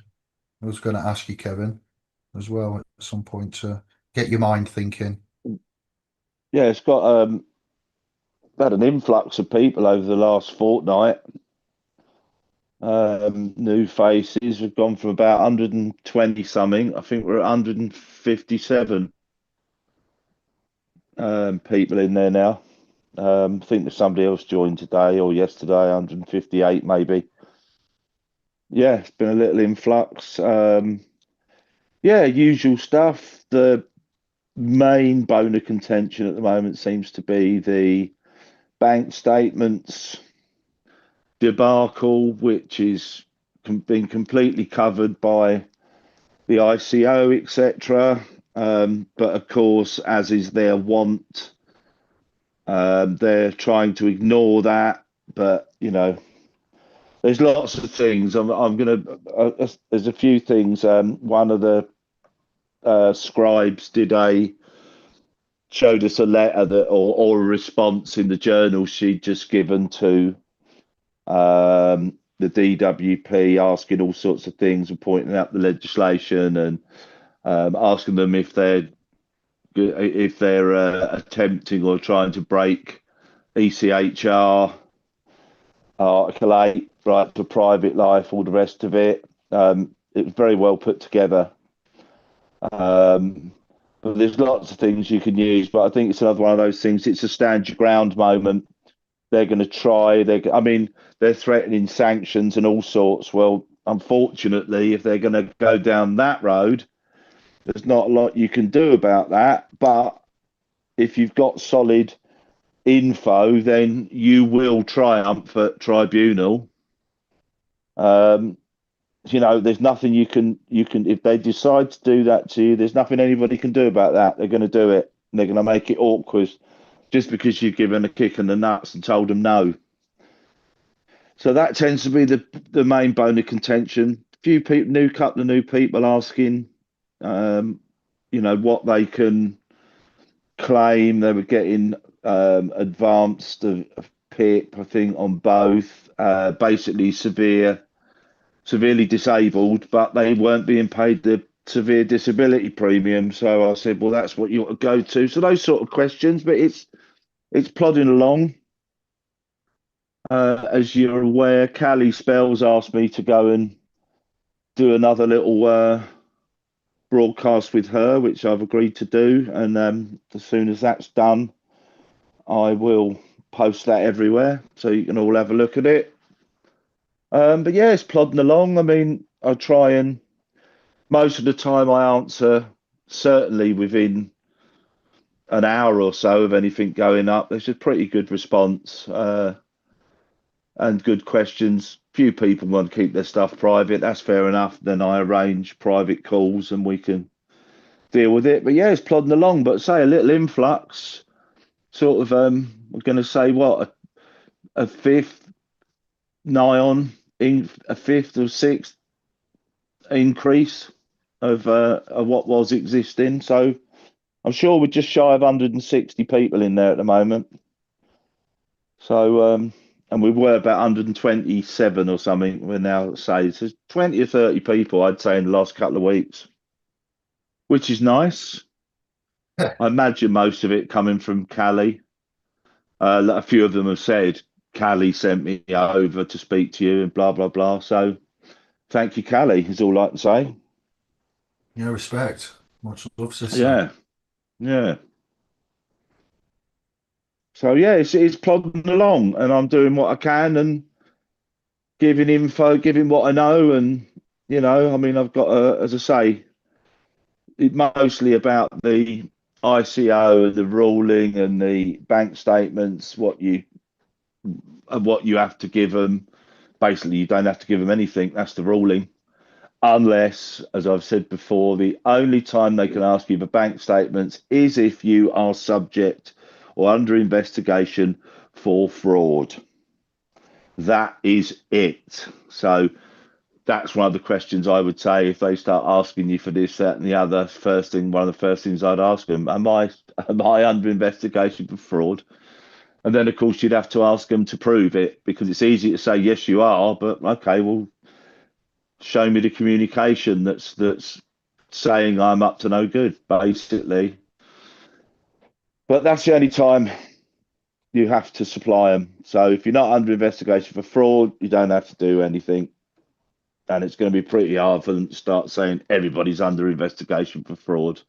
I was going to ask you, Kevin, as well at some point to get your mind thinking. Yeah, it's got had an influx of people over the last fortnight. New faces. We've gone from about 120 something. I think we're at 157 people in there now. I think there's somebody else joined today or yesterday, 158 maybe. Yeah, it's been a little influx. Yeah, usual stuff. The main bone of contention at the moment seems to be the bank statements debacle, which is been completely covered by the ICO, etc. But of course, as is their wont, they're trying to ignore that. But there's lots of things. I'm gonna. There's a few things. One of the scribes showed us a letter or a response in the journal she'd just given to the DWP, asking all sorts of things and pointing out the legislation and asking them if they're if they're attempting or trying to break ECHR, Article 8, right to private life, all the rest of it. It was very well put together. But there's lots of things you can use. But I think it's another one of those things. It's a stand your ground moment. They're going to try. I mean, they're threatening sanctions and all sorts. Well, unfortunately, if they're going to go down that road, there's not a lot you can do about that. But if you've got solid info, then you will triumph at tribunal. There's nothing you can if they decide to do that to you, there's nothing anybody can do about that. They're going to do it, and they're going to make it awkward just because you've given a kick in the nuts and told them no. So that tends to be the main bone of contention. Few people, couple of new people asking, what they can claim. They were getting advanced of PIP, I think, on both. Basically severely disabled, but they weren't being paid the severe disability premium. So I said, well, that's what you ought to go to. So those sort of questions, but it's plodding along. As you're aware, Callie Spells asked me to go and do another little broadcast with her, which I've agreed to do. And as soon as that's done, I will post that everywhere so you can all have a look at it. But yeah, it's plodding along. I mean, I try and most of the time I answer certainly within an hour or so of anything going up. There's a pretty good response and good questions. Few people want to keep their stuff private. That's fair enough. Then I arrange private calls and we can deal with it. But yeah, it's plodding along. But say a little influx, sort of. We're going to say what a fifth, nigh on in a fifth or sixth increase of what was existing. So I'm sure we're just shy of 160 people in there at the moment. So and we were about 127 or something. We're now say so 20 or 30 people, I'd say, in the last couple of weeks, which is nice. I imagine most of it coming from Callie. A few of them have said Callie sent me over to speak to you and blah blah blah. So thank you, Callie, is all I can say. Yeah, respect. Much love, sister. Yeah, yeah. So yeah, it's plodding along, and I'm doing what I can and giving info, giving what I know, and I mean, I've got as I say, it's mostly about the ICO, the ruling, and the bank statements. What you have to give them. Basically, you don't have to give them anything. That's the ruling. Unless, as I've said before, the only time they can ask you for bank statements is if you are subject or under investigation for fraud. That is it. So that's one of the questions I would say if they start asking you for this, that, and the other. One of the first things I'd ask them: Am I under investigation for fraud? And then, of course, you'd have to ask them to prove it, because it's easy to say yes, you are, but okay, well, show me the communication that's saying I'm up to no good, basically. But that's the only time you have to supply them. So if you're not under investigation for fraud, you don't have to do anything. And it's going to be pretty hard for them to start saying everybody's under investigation for fraud,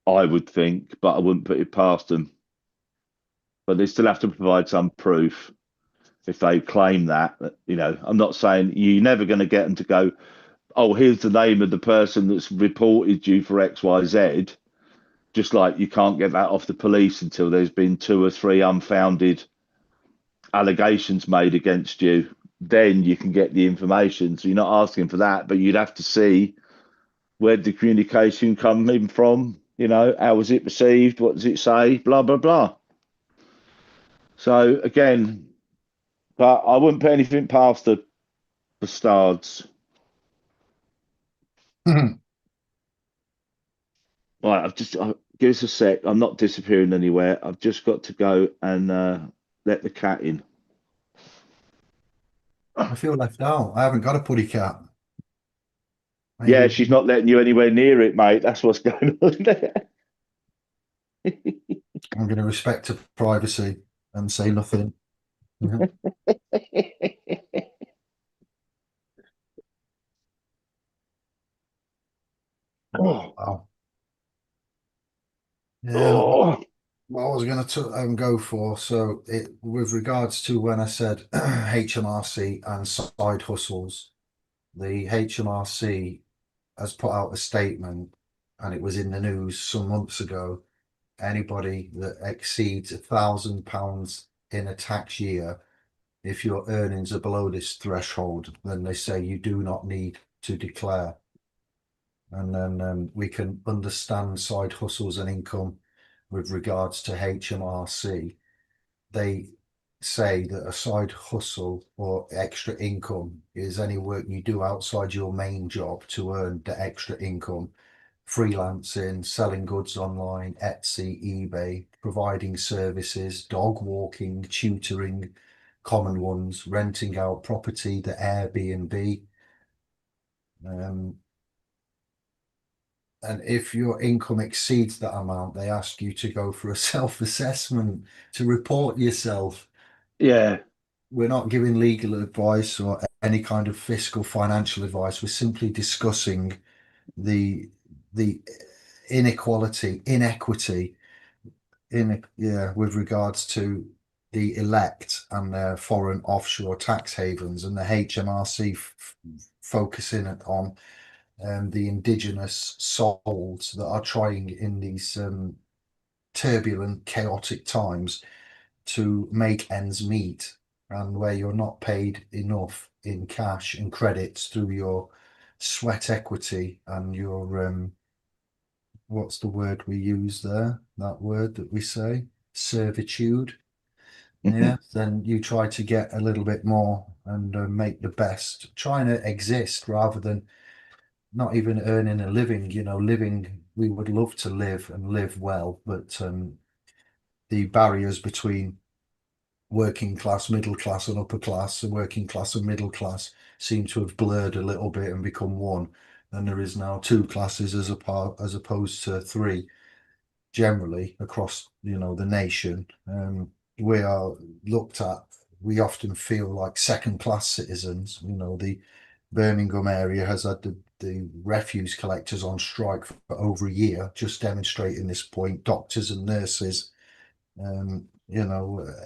I would think, but I wouldn't put it past them. But they still have to provide some proof if they claim that. I'm not saying you're never going to get them to go, oh, here's the name of the person that's reported you for XYZ. Just like you can't get that off the police until there's been 2 or 3 unfounded allegations made against you. Then you can get the information. So you're not asking for that, but you'd have to see where the communication coming from. How was it received? What does it say? Blah, blah, blah. So again, but I wouldn't put anything past the bastards. Right, give us a sec. I'm not disappearing anywhere. I've just got to go and let the cat in. I feel left out. I haven't got a putty cat. Yeah, Maybe she's not letting you anywhere near it, mate. That's what's going on there. I'm going to respect her privacy and say nothing. Mhm. Oh, Wow. Yeah, oh, what I was going to go for. So, with regards to when I said HMRC and side hustles, the HMRC has put out a statement, and it was in the news some months ago. Anybody that exceeds £1,000 in a tax year, if your earnings are below this threshold, then they say you do not need to declare. And then we can understand side hustles and income with regards to HMRC. They say that a side hustle or extra income is any work you do outside your main job to earn the extra income. Freelancing, selling goods online, Etsy, eBay, providing services, dog walking, tutoring, common ones, renting out property, the Airbnb. Um, and if your income exceeds that amount, they ask you to go for a self-assessment to report yourself. Yeah, We're not giving legal advice or any kind of fiscal financial advice. We're simply discussing the inequity with regards to the elect and their foreign offshore tax havens, and the HMRC focusing on the indigenous souls that are trying in these turbulent, chaotic times to make ends meet, and where you're not paid enough in cash and credits through your sweat equity and your what's the word we use there? That word that we say, servitude. Yeah, then you try to get a little bit more and make the best, trying to exist rather than not even earning a living. Living, we would love to live and live well, but the barriers between working class, middle class, and upper class, and working class and middle class seem to have blurred a little bit and become one. And there is now two classes as opposed to three generally across the nation. We are looked at. We often feel like second class citizens. The Birmingham area has had the refuse collectors on strike for over a year, just demonstrating this point. Doctors and nurses,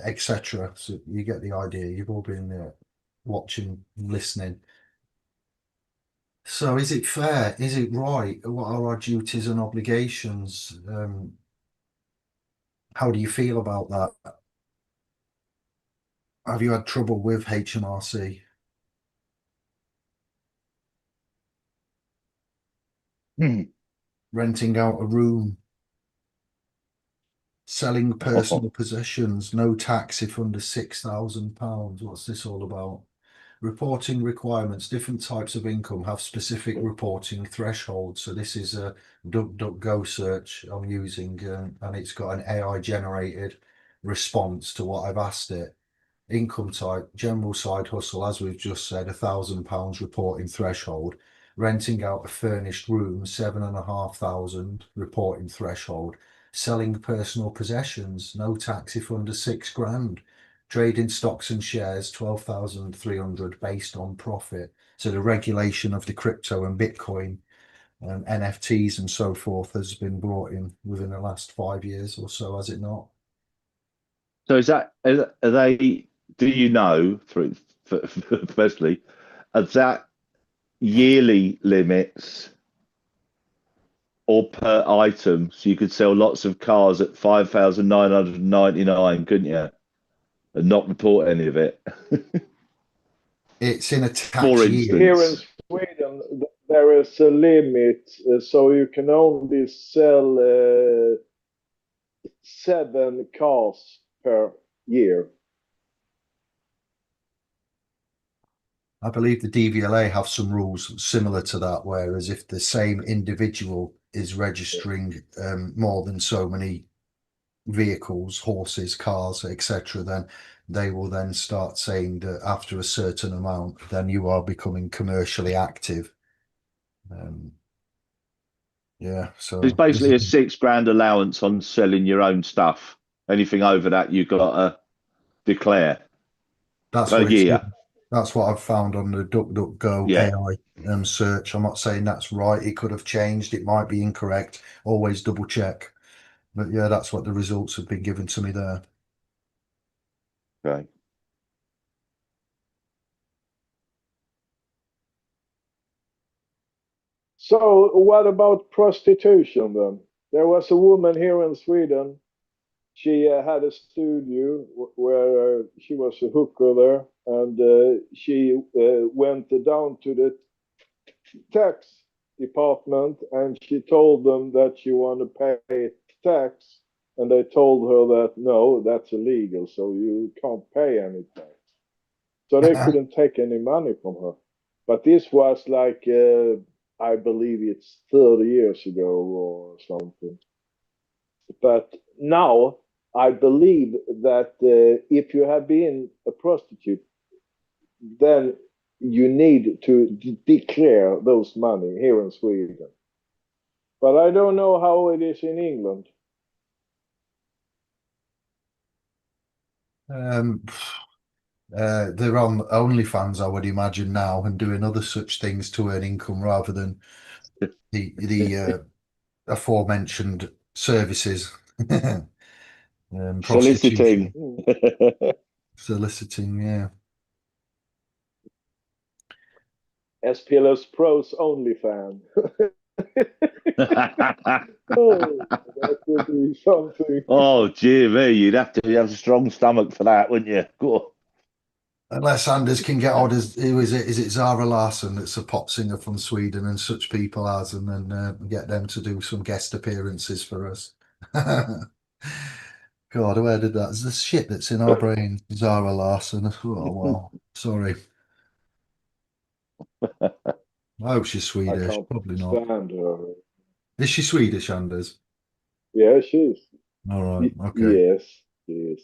etc. So you get the idea. You've all been there watching, listening. So is it fair? Is it right? What are our duties and obligations? How do you feel about that? Have you had trouble with HMRC? Renting out a room, selling personal possessions, no tax if under £6,000. What's this all about? Reporting requirements. Different types of income have specific reporting thresholds. So this is a DuckDuckGo search I'm using, and it's got an AI generated response to what I've asked it. Income type, general side hustle, as we've just said, £1,000 reporting threshold. Renting out a furnished room, 7,500 reporting threshold. Selling personal possessions, no tax if under 6 grand. Trading stocks and shares, 12,300 based on profit. So the regulation of the crypto and Bitcoin and NFTs and so forth has been brought in within the last 5 years or so, has it not? So are they? Do you know firstly, are that yearly limits or per item? So you could sell lots of cars at 5,999, couldn't you? And not report any of it. It's in a For tax year. here in instance. Sweden, there is a limit, so you can only sell 7 cars per year. I believe the DVLA have some rules similar to that, whereas if the same individual is registering more than so many vehicles, horses, cars, etc., then they will then start saying that after a certain amount, then you are becoming commercially active. Yeah, so It's basically a £6 allowance on selling your own stuff. Anything over that, you've got to declare that's per what it's year. given. That's what I've found on the DuckDuckGo Yeah. AI search. I'm not saying that's right. It could have changed. It might be incorrect. Always double check. But yeah, that's what the results have been given to me there. Okay. So what about prostitution then? There was a woman here in Sweden. She had a studio where she was a hooker there, and she went down to the tax department and she told them that she wanted to pay tax, and they told her that no, that's illegal, so you can't pay any tax. So they couldn't take any money from her. But this was like, I believe it's 30 years ago or something. But now I believe that if you have been a prostitute, then you need to declare those money here in Sweden. But I don't know how it is in England. They're on OnlyFans, I would imagine now, and doing other such things to earn income rather than the aforementioned services. Soliciting. Prostitution, soliciting, yeah. SPLS Pro's OnlyFans. Oh, that would be something. Oh, dear me, you'd have to have a strong stomach for that, wouldn't you? Go Unless Anders can get orders, who is it? Is it Zara Larsson that's a pop singer from Sweden and such people as, and then get them to do some guest appearances for us? God, where did that? It's the shit that's in our brain. Zara Larsson. Oh, well, sorry. I hope she's I Swedish. can't Probably not. stand her. Is she Swedish, Anders? Yeah, she's. All right. Okay. Yes, yes.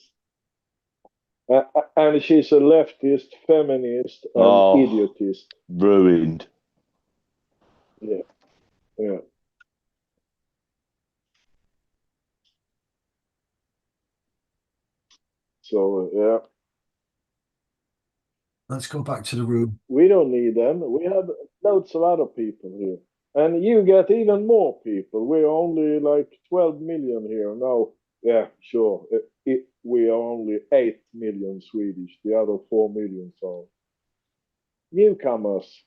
And she's a leftist, feminist, and Oh, idiotist. ruined. Yeah, yeah. So, yeah. Let's go back to the room. We don't need them. We have loads of other people here. And you get even more people. We're only like 12 million here now. Yeah, sure. We are only 8 million Swedish. The other 4 million are newcomers.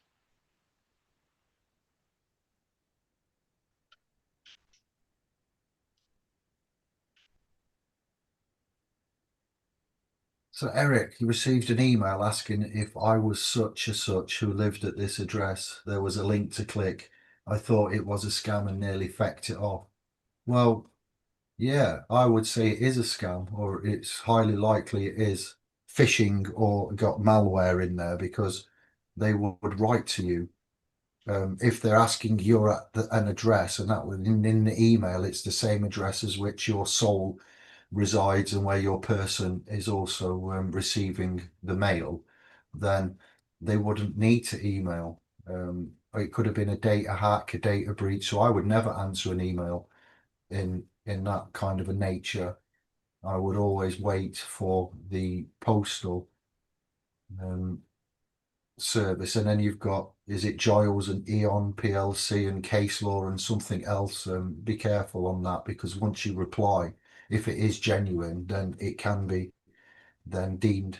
So, Eric, you received an email asking if I was such a such who lived at this address. There was a link to click. I thought it was a scam and nearly fecked it off. Well, yeah, I would say it is a scam, or it's highly likely it is phishing or got malware in there because they would write to you. If they're asking you're at an address and that in the email, it's the same address as which your soul resides and where your person is also receiving the mail, then they wouldn't need to email. It could have been a data hack, a data breach. So I would never answer an email in that kind of a nature. I would always wait for the postal um, service, and then you've got, is it Giles and Eon PLC and case law and something else? Be careful on that, because once you reply, if it is genuine, then it can be then deemed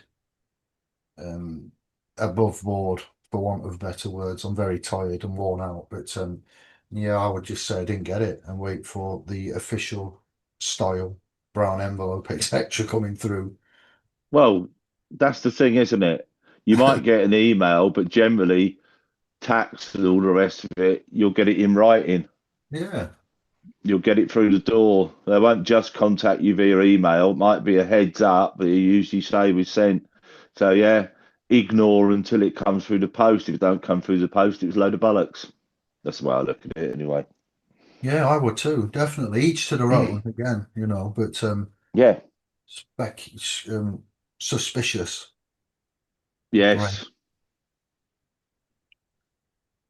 um, above board, for want of better words. I'm very tired and worn out, but yeah, I would just say I didn't get it and wait for the official style brown envelope, etc., coming through. Well, that's the thing, isn't it? You might get an email, but generally, tax and all the rest of it, you'll get it in writing. Yeah, You'll get it through the door. They won't just contact you via email. It might be a heads up, but you usually say we sent. So yeah, ignore until it comes through the post. If it don't come through the post, it's a load of bollocks. That's the way I look at it anyway. yeah, I would too, definitely. Each to their own, again, but Yeah. spec suspicious. Great. Yes.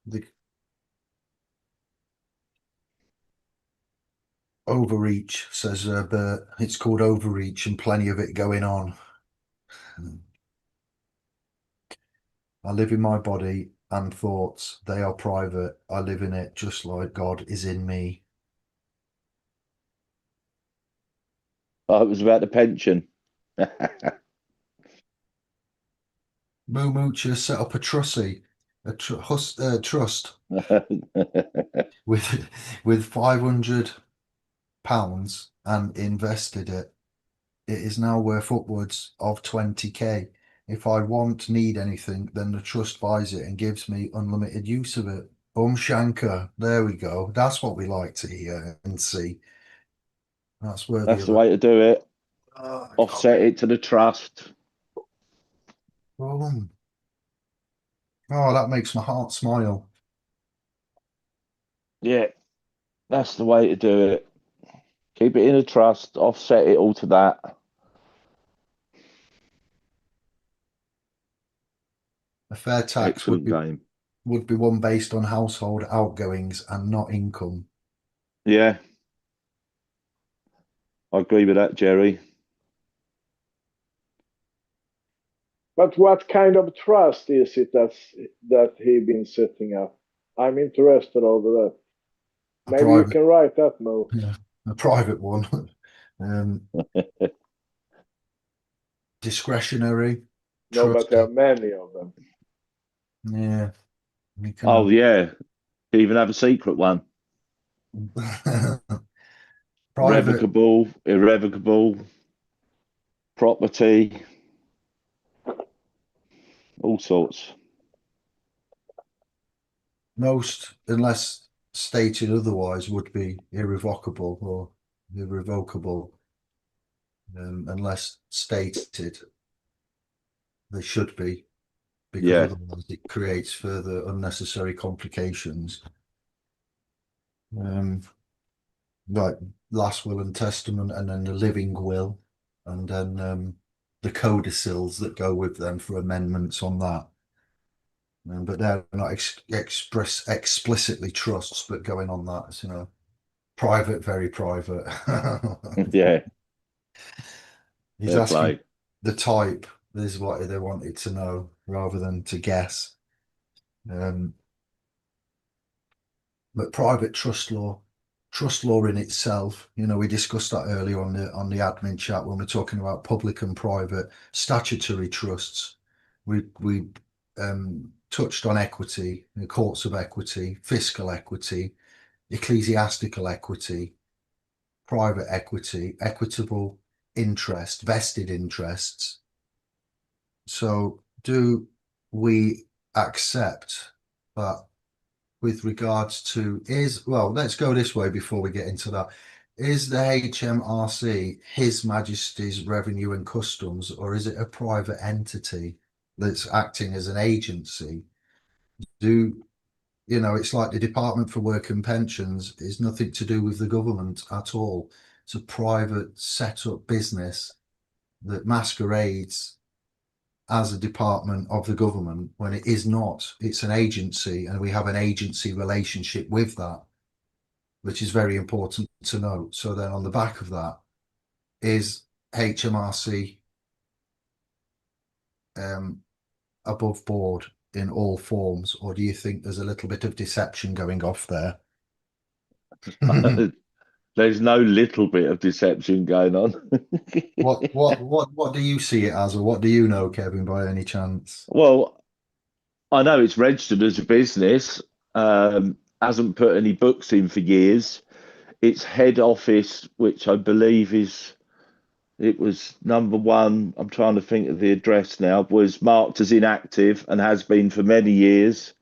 The Overreach, says Bert. It's called overreach and plenty of it going on. I live in my body and thoughts. They are private. I live in it just like God is in me. Oh, it was about the pension. Moo Moocher set up a trustee, trust with £500 and invested it. It is now worth upwards of 20k. If I need anything, then the trust buys it and gives me unlimited use of it. Shankar. There we go. That's what we like to hear and see. That's worthy That's of the it. way to do it. Oh, Offset it to the trust. oh, that makes my heart smile. Yeah, that's the way to do it. Keep it in a trust, offset it all to that. A fair tax Excellent game. would be one based on household outgoings and not income. Yeah, I agree with that, Jerry. But what kind of trust is it that he been setting up? I'm interested over that. A Maybe you private, can write that, Mo. yeah, a private one. Discretionary No, but there trust. are many of them. Yeah, you can Oh, yeah. You even have a secret one. have private. Revocable, irrevocable, property, all sorts. Most, unless stated otherwise, would be irrevocable or irrevocable. Unless stated, they should be, because Yeah. otherwise it creates further unnecessary complications. Like last will and testament, and then the living will, and then the codicils that go with them for amendments on that. But they're not explicitly trusts, but going on that, private, very private. Yeah. He's Fair asking play. the type. This is what they wanted to know rather than to guess. Um, but private trust law in itself, we discussed that earlier on the admin chat when we're talking about public and private statutory trusts. We touched on equity, the courts of equity, fiscal equity, ecclesiastical equity, private equity, equitable interest, vested interests. So do we accept that with regards to let's go this way before we get into that. Is the HMRC His Majesty's Revenue and Customs, or is it a private entity that's acting as an agency? It's like the Department for Work and Pensions is nothing to do with the government at all. It's a private set up business that masquerades as a department of the government when it is not. It's an agency, and we have an agency relationship with that, which is very important to note. So then on the back of that, is HMRC above board in all forms, or do you think there's a little bit of deception going off there? There's no little bit of deception going on. What do you see it as, or what do you know, Kevin, by any chance? Well, I know it's registered as a business, hasn't put any books in for years. Its head office, which I believe it was number one, I'm trying to think of the address now, was marked as inactive and has been for many years.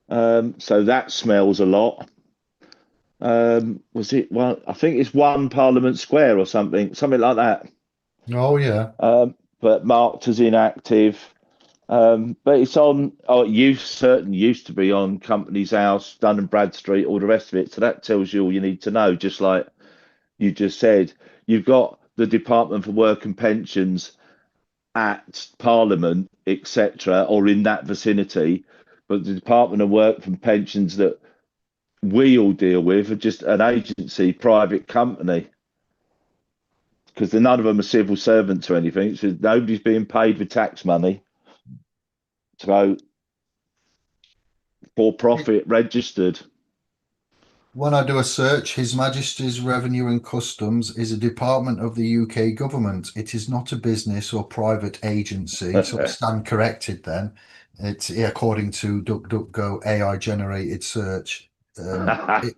So that smells a lot. Was it one? I think it's 1 Parliament Square or something like that. Oh yeah. But marked as inactive. But it's on, certainly used to be on Company's House, Dun and Bradstreet, all the rest of it. So that tells you all you need to know, just like you just said. You've got the Department for Work and Pensions at Parliament, etc., or in that vicinity. But the Department of Work and Pensions that we all deal with are just an agency, private company, because none of them are civil servants or anything. So nobody's being paid with tax money. So for profit registered. When I do a search, His Majesty's Revenue and Customs is a department of the UK government. It is not a business or private agency. So I stand corrected then. It's according to DuckDuckGo AI generated search. But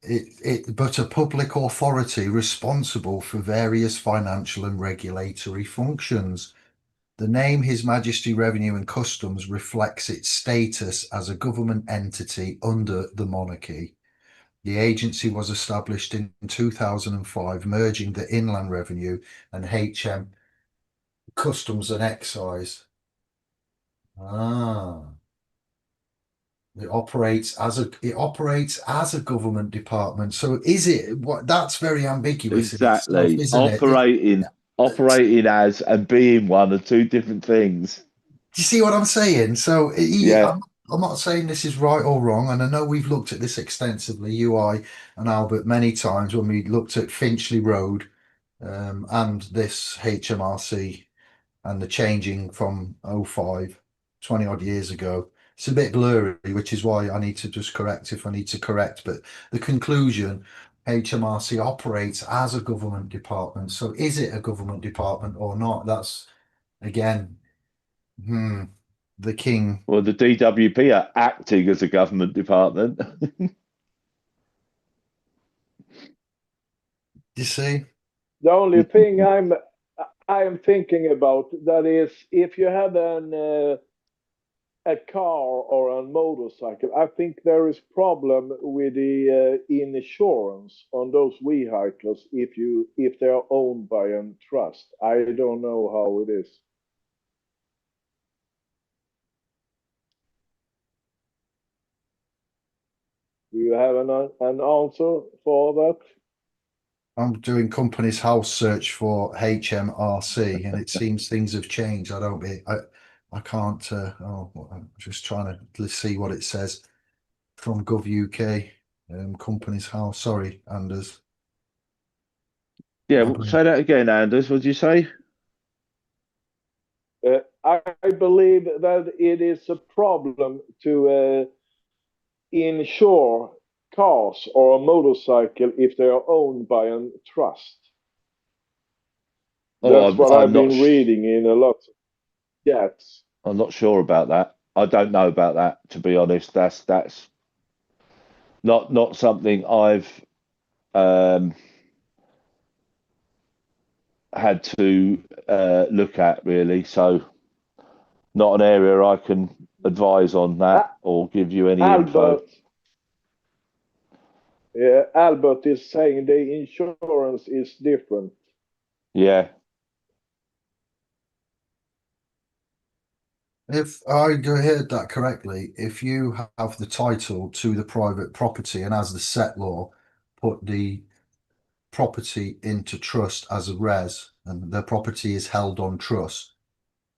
a public authority responsible for various financial and regulatory functions. The name His Majesty Revenue and Customs reflects its status as a government entity under the monarchy. The agency was established in 2005, merging the Inland Revenue and HM Customs and Excise. It operates as a government department. So is it what that's very ambiguous in itself, Exactly. isn't it? Operating as and being one are two different things. Do you see what I'm saying? So Yeah. I'm not saying this is right or wrong, and I know we've looked at this extensively, you, I, and Albert, many times when we looked at Finchley Road and this HMRC and the changing from '05, 20 odd years ago. It's a bit blurry, which is why I need to just correct if I need to correct. But the conclusion, HMRC operates as a government department. So is it a government department or not? That's again, the king. Well, the DWP are acting as a government department. You see? The only thing I am thinking about that is if you have a car or a motorcycle, I think there is problem with the insurance on those vehicles if they are owned by a trust. I don't know how it is. Do you have an answer for that? I'm doing company's house search for HMRC, and it seems things have changed. I can't. I'm just trying to see what it says from Gov UK. Company's house. Sorry, Anders. Yeah, say that again, Anders. What did you say? I believe that it is a problem to insure cars or a motorcycle if they are owned by a trust. That's what I've been reading in a lot. Yes. I'm not sure about that. I don't know about that, to be honest. That's not something I've had to look at really. So not an area I can advise on that or give you any info. Yeah, Albert is saying the insurance is different. Yeah. If I heard that correctly, if you have the title to the private property and as the settlor put the property into trust as a res and the property is held on trust,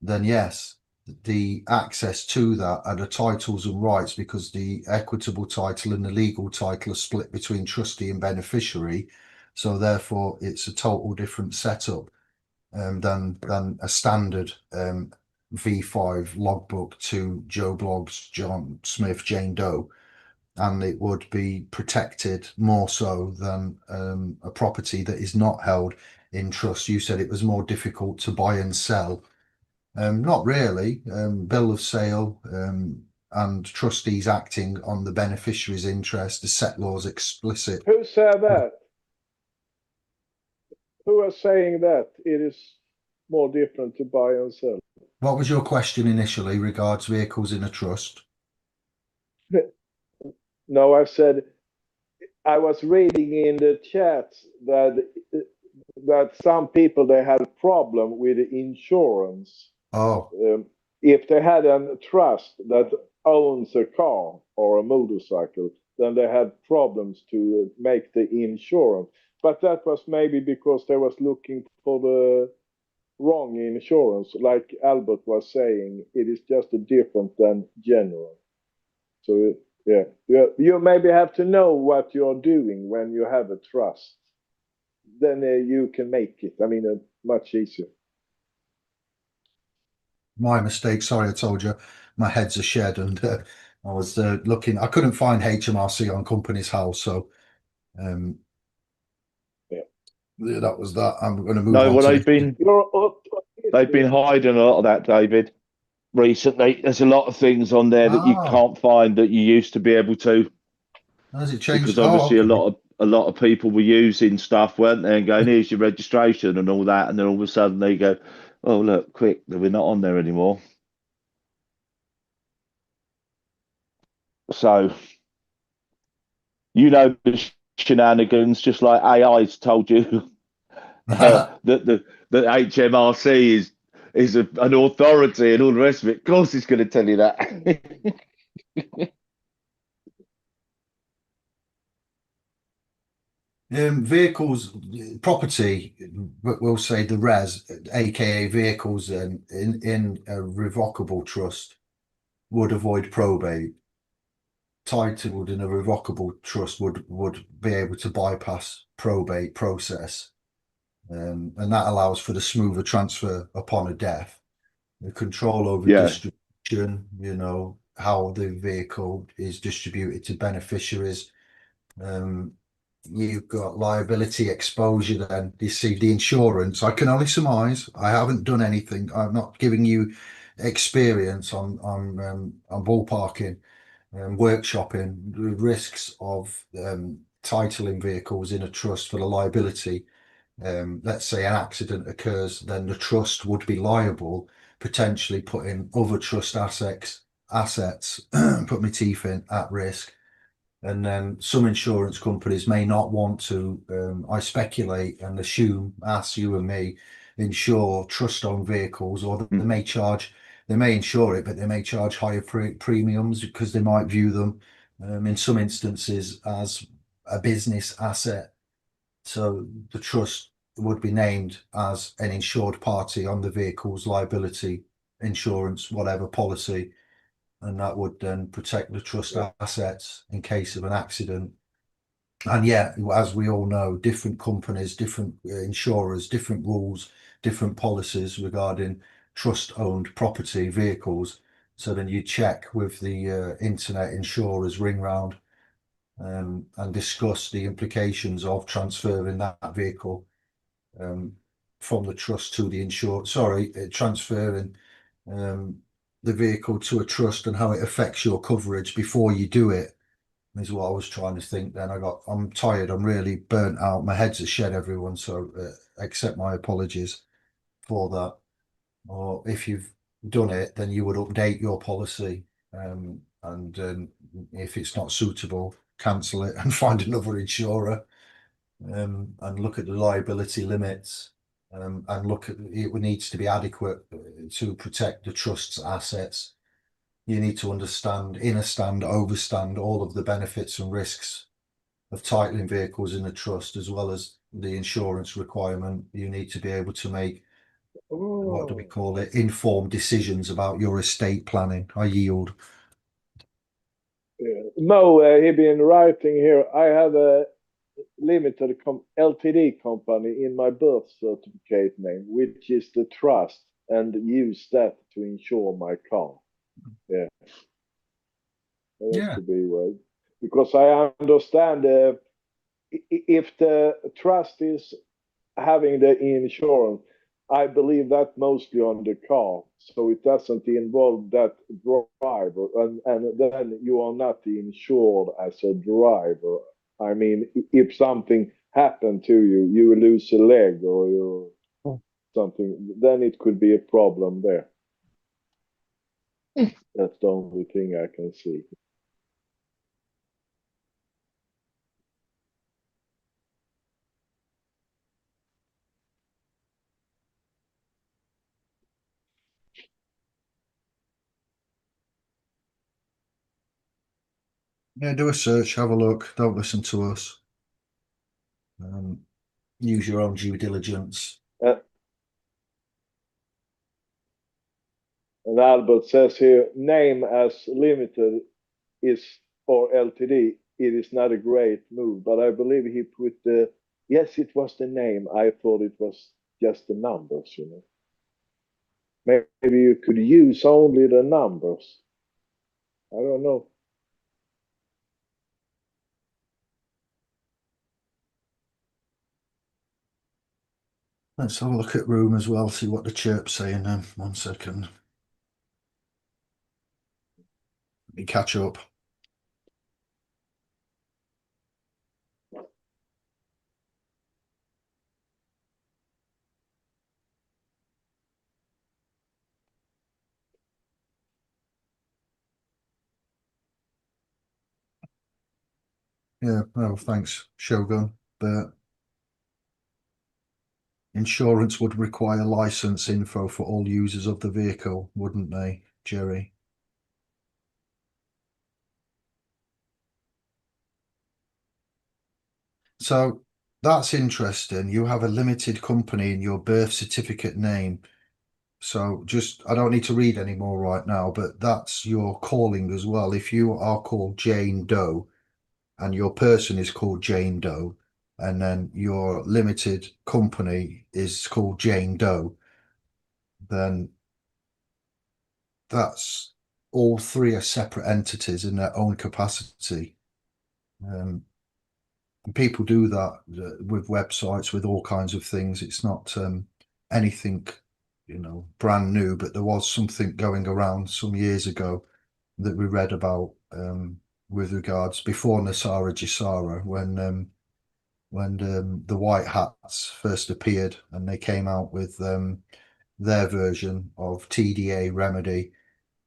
then yes, the access to that are the titles and rights because the equitable title and the legal title are split between trustee and beneficiary. So therefore, it's a total different setup than a standard V5 logbook to Joe Bloggs, John Smith, Jane Doe. And it would be protected more so than a property that is not held in trust. You said it was more difficult to buy and sell. Not really. Bill of sale and trustees acting on the beneficiary's interest, the settlor's explicit. Who said that? Who are saying that it is more different to buy and sell? What was your question initially regards vehicles in a trust? No, I said I was reading in the chat that some people they had a problem with the insurance. Oh, if they had a trust that owns a car or a motorcycle, then they had problems to make the insurance. But that was maybe because they was looking for the wrong insurance, like Albert was saying. It is just a different than general. So Yeah, you maybe have to know what you're doing when you have a trust. Then you can make it. I mean, much easier. My mistake. Sorry, I told you. My head's a shed, and I was looking. I couldn't find HMRC on Company's House, so um, Yeah. yeah, that was that. I'm going to move No, on well, to they've this. been You're they've been hiding a lot of that, David, recently. There's a lot of things on there that you Ah, can't find that you used to be able to, has it because changed? Oh, obviously okay. a lot of people were using stuff, weren't they, and going, here's your registration and all that, and then all of a sudden they go, oh look, quick, we're not on there anymore. So you know the shenanigans, just like AI's told you that the HMRC is an authority and all the rest of it. Of course, it's going to tell you that. Vehicles, property, we'll say the res, aka vehicles, in a revocable trust would avoid probate. Titled in a revocable trust would be able to bypass probate process, and that allows for the smoother transfer upon a death. The control over Yeah. distribution, how the vehicle is distributed to beneficiaries. Um, you've got liability exposure. Then you see the insurance. I can only surmise. I haven't done anything. I'm not giving you experience on ballparking and workshopping the risks of titling vehicles in a trust for the liability. Let's say an accident occurs, then the trust would be liable, potentially putting other trust assets, put my teeth in, at risk. And then some insurance companies may not want to, I speculate and assume, ask you and me, insure trust-owned vehicles, or they may insure it, but they may charge higher premiums because they might view them, in some instances, as a business asset. So the trust would be named as an insured party on the vehicle's liability insurance, whatever policy, and that would then protect the trust Yeah. assets in case of an accident. And yeah, as we all know, different companies, different insurers, different rules, different policies regarding trust-owned property vehicles. So then you check with the internet insurers ring round, and discuss the implications of transferring that vehicle, um, from the trust to the insured. Sorry, transferring um, the vehicle to a trust and how it affects your coverage before you do it is what I was trying to think. Then I'm tired. I'm really burnt out. My head's a shed, everyone. So accept my apologies for that. Or if you've done it, then you would update your policy. And if it's not suitable, cancel it and find another insurer. And look at the liability limits. And look at it needs to be adequate to protect the trust's assets. You need to understand, understand, overstand all of the benefits and risks of titling vehicles in a trust, as well as the insurance requirement. You need to be able to make, what do we Oh, call it, informed decisions about your estate planning. I yield. yeah. No, he been writing here. I have a limited LTD company in my birth certificate name, which is the trust, and use that to insure my car. Yeah, that Yeah. could be well. Because I understand if the trust is having the insurance, I believe that mostly on the car, so it doesn't involve that driver, and then you are not insured as a driver. I mean, if something happened to you, you lose a leg or you something, then it could be a problem there. That's the only thing I can see. Yeah, do a search, have a look. Don't listen to us. Use your own due diligence. And Albert says here, name as limited is or Ltd, it is not a great move. But I believe he put the, yes, it was the name. I thought it was just the numbers, you know. Maybe you could use only the numbers. I don't know. Let's have a look at room as well, see what the chirp's saying then. 1 second. Let me catch up. Yeah, well, thanks, Shogun. But insurance would require license info for all users of the vehicle, wouldn't they, Jerry? So that's interesting. You have a limited company in your birth certificate name. So just, I don't need to read any more right now, but that's your calling as well. If you are called Jane Doe and your person is called Jane Doe, and then your limited company is called Jane Doe, then that's all three are separate entities in their own capacity. And people do that with websites, with all kinds of things. It's not anything, you know, brand new, but there was something going around some years ago that we read about with regards before Nasara Jisara, when the white hats first appeared and they came out with their version of TDA remedy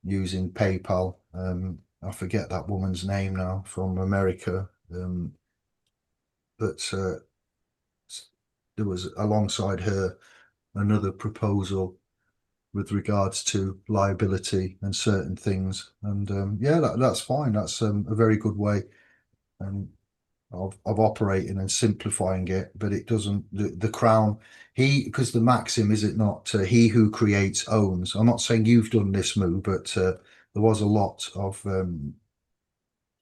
using PayPal. I forget that woman's name now from America, but there was alongside her another proposal with regards to liability and certain things. And yeah, that's fine. That's a very good way of operating and simplifying it. But it doesn't, the Crown, because the maxim, is it not, he who creates owns. I'm not saying you've done this move, but there was a lot of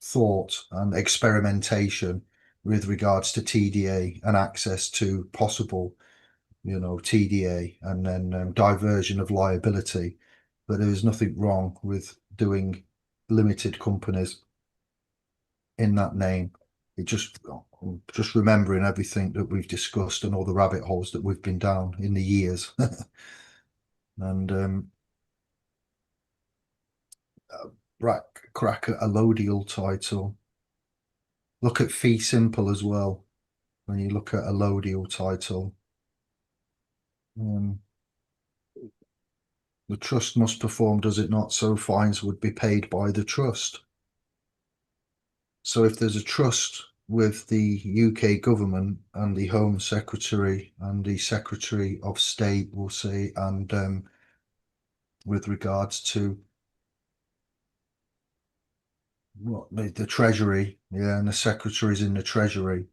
thought and experimentation with regards to TDA and access to possible, you know, TDA, and then diversion of liability. But there is nothing wrong with doing limited companies in that name. It just remembering everything that we've discussed and all the rabbit holes that we've been down in the years. And crack at a allodial title. Look at fee simple as well. When you look at a allodial title, the trust must perform, does it not? So fines would be paid by the trust. So if there's a trust with the UK government and the Home Secretary and the Secretary of State, we'll say, and with regards to what the Treasury, yeah, and the secretaries in the Treasury,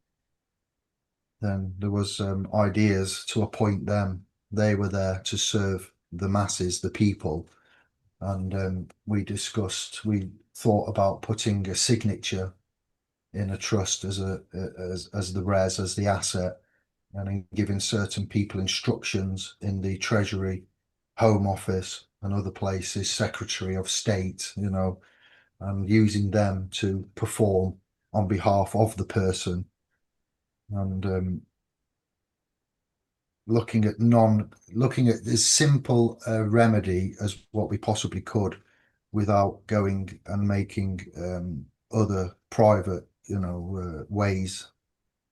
then there was ideas to appoint them. They were there to serve the masses, the people, and we thought about putting a signature in a trust as the res, as the asset, and then giving certain people instructions in the Treasury, Home Office, and other places, Secretary of State, you know, and using them to perform on behalf of the person, and looking at as simple a remedy as what we possibly could without going and making other private, you know, ways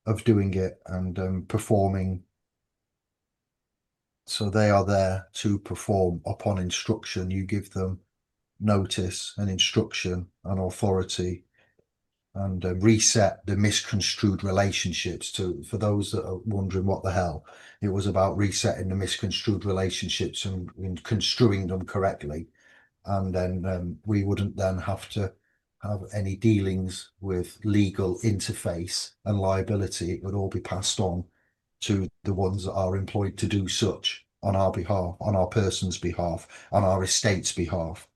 of doing it and performing. So they are there to perform upon instruction. You give them notice and instruction and authority, and reset the misconstrued relationships. For those that are wondering what the hell, it was about resetting the misconstrued relationships and construing them correctly. And then we wouldn't then have to have any dealings with legal interface and liability. It would all be passed on to the ones that are employed to do such on our behalf, on our person's behalf, on our estate's behalf.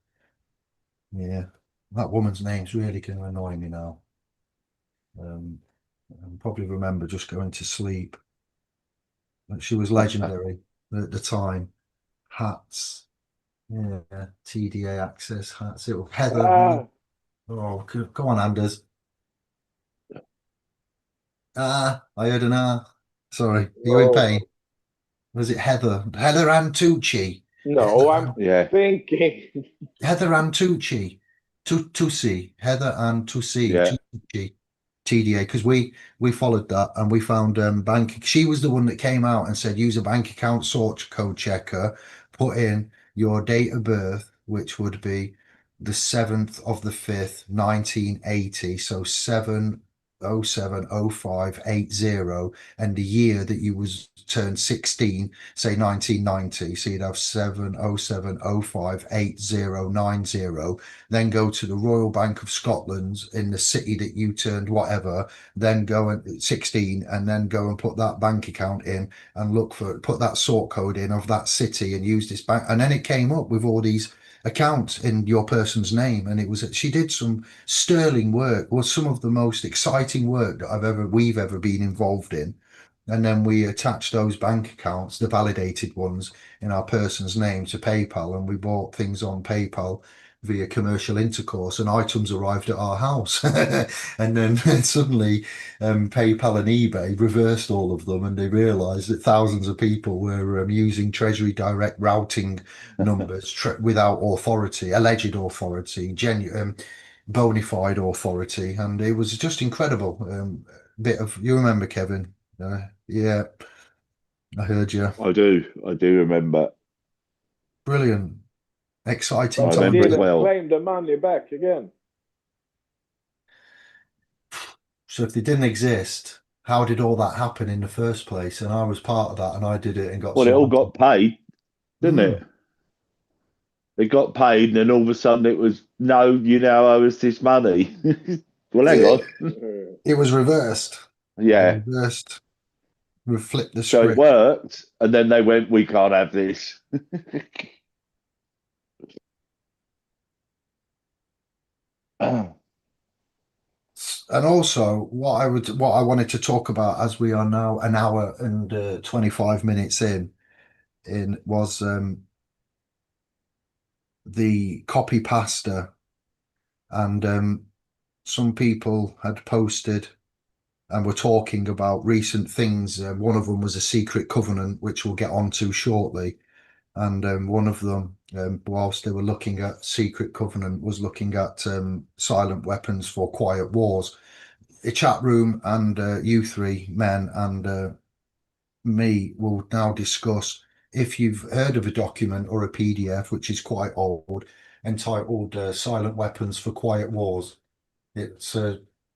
Yeah. That woman's name's really going to annoy me now. I probably remember just going to sleep. But she was legendary at the time. Hats, yeah, TDA access hats. It was Heather. Ah, Oh, go on, Anders. Ah, I heard an ah. Sorry, are you in no, pain? Was it Heather? Heather Antucci. no, I'm Yeah, thinking. Heather Antucci. Tucci. Heather Antucci. yeah. Tucci. TDA, because we followed that and we found bank. She was the one that came out and said use a bank account sort code checker, put in your date of birth, which would be the 7th of the 5th, 1980. So 7070580, and the year that you was turned 16, say 1990. So you'd have 707058090, then go to the Royal Bank of Scotland in the city that you turned whatever, then go and 16, and then go and put that bank account in and put that sort code in of that city and use this bank. And then it came up with all these accounts in your person's name. And she did some sterling work, was some of the most exciting work that we've ever been involved in. And then we attached those bank accounts, the validated ones, in our person's name to PayPal, and we bought things on PayPal via commercial intercourse, and items arrived at our house. And then suddenly PayPal and eBay reversed all of them, and they realized that thousands of people were using Treasury Direct routing numbers without authority, alleged authority, genuine, bona fide authority. And it was just incredible. Bit of, you remember, Kevin? Yeah, I heard you. I do remember. Brilliant, exciting I But they time. remember it didn't well. claim the money back again. So if they didn't exist, how did all that happen in the first place? And I was part of that, and I did it and got Well, it all some. got paid, didn't Mm, it? It got paid, and then all of a sudden it was, no, you now owe us this money. Well, hang yeah, on. it was reversed. They Yeah. reversed. We flipped the So it script. worked, and then they went, we can't have this. And also, what I wanted to talk about, as we are now an hour and 25 minutes in was the copy pasta, and some people had posted and were talking about recent things. One of them was a secret covenant, which we'll get onto shortly. And one of them, whilst they were looking at secret covenant, was looking at silent weapons for quiet wars. A chat room, and you three men and me will now discuss, if you've heard of a document or a PDF which is quite old, entitled Silent Weapons for Quiet Wars. It's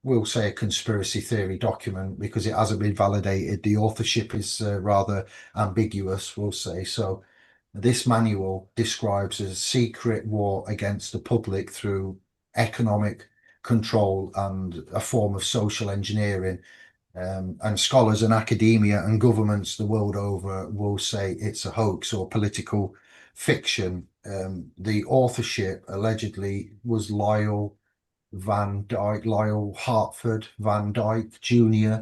we'll say a conspiracy theory document because it hasn't been validated. The authorship is rather ambiguous, we'll say. So this manual describes a secret war against the public through economic control and a form of social engineering. And scholars and academia and governments the world over will say it's a hoax or political fiction. The authorship allegedly was Lyle Hartford Van Dyke Jr.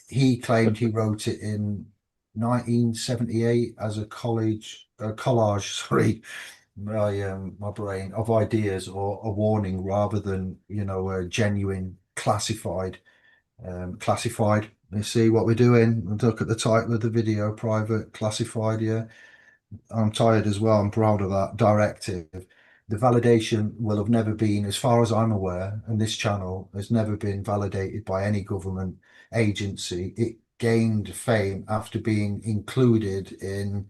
He claimed he wrote it in 1978 as a collage, sorry, my brain, of ideas, or a warning rather than, a genuine classified. You see what we're doing? Look at the title of the video, private, classified. Yeah, I'm tired as well. I'm proud of that directive. The validation will have never been, as far as I'm aware, and this channel has never been validated by any government agency. It gained fame after being included in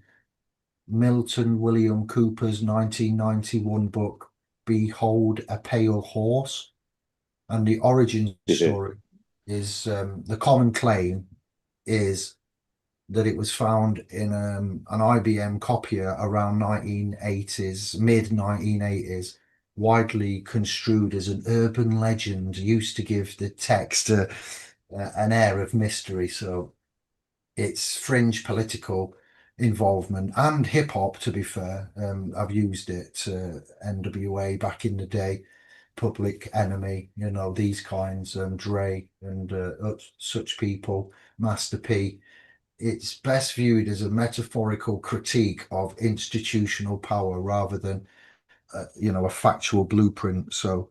Milton William Cooper's 1991 book, Behold a Pale Horse. And the origin Yeah. story is, the common claim is that it was found in an IBM copier around 1980s, mid 1980s, widely construed as an urban legend used to give the text an air of mystery. So it's fringe political involvement and hip hop, to be fair. I've used it, NWA back in the day, public enemy, you know, these kinds, Dre and such people, Master P. It's best viewed as a metaphorical critique of institutional power rather than, you know, a factual blueprint. So,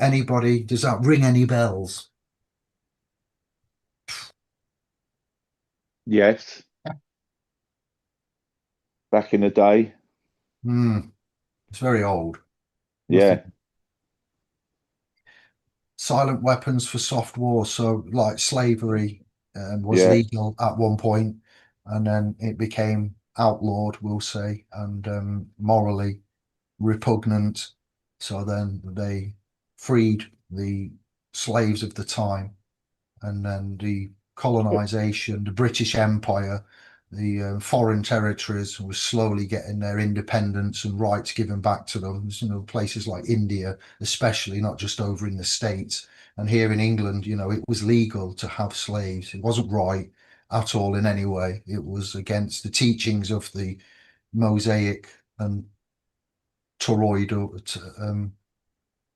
anybody, does that ring any bells? Yes. Back in the day. It's very old. Yeah. Nothing. Silent weapons for soft war. So, like slavery was Yeah. legal at one point, and then it became outlawed, we'll say, and morally repugnant. So then they freed the slaves of the time, and then the colonization, the British Empire, the foreign territories was slowly getting their independence and rights given back to them. You know, places like India, especially, not just over in the States. And here in England, you know, it was legal to have slaves. It wasn't right at all in any way. It was against the teachings of the Mosaic and toroidal,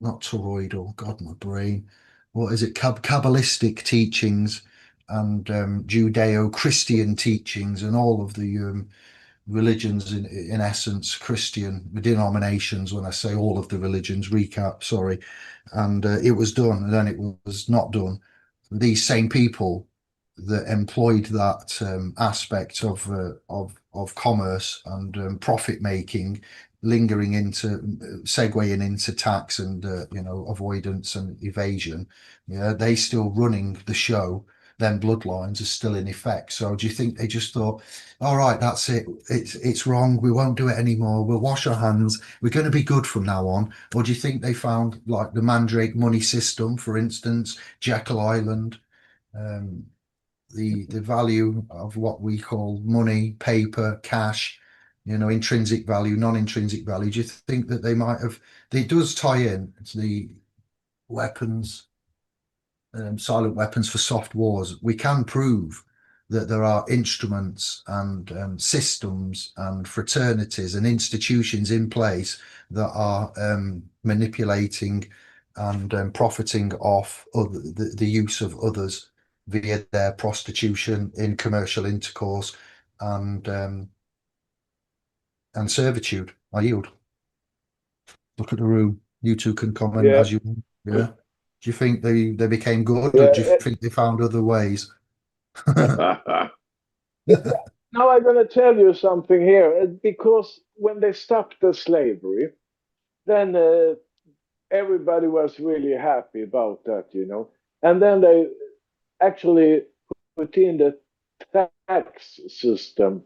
not toroidal, God, my brain. What is it? Kabbalistic teachings and Judeo-Christian teachings and all of the religions in essence, Christian denominations. When I say all of the religions, recap, sorry. And it was done, and then it was not done. These same people that employed that aspect of commerce and profit making, lingering into segueing into tax and you know, avoidance and evasion. Yeah, they still running the show. Then bloodlines are still in effect. So do you think they just thought, all right, that's it. It's wrong. We won't do it anymore. We'll wash our hands. We're going to be good from now on. Or do you think they found like the Mandrake money system, for instance, Jekyll Island, um, the value of what we call money, paper, cash, you know, intrinsic value, non-intrinsic value? Do you think that they might have? It does tie in to the weapons, silent weapons for soft wars. We can prove that there are instruments and systems and fraternities and institutions in place that are manipulating and profiting off the use of others via their prostitution in commercial intercourse and servitude. I yield. Look at the room. You two can comment Yeah, as you. Yeah. Do you think they became good, or do you yeah. think they found other ways? Now I'm going to tell you something here, because when they stopped the slavery, then everybody was really happy about that, you know. And then they actually put in the tax system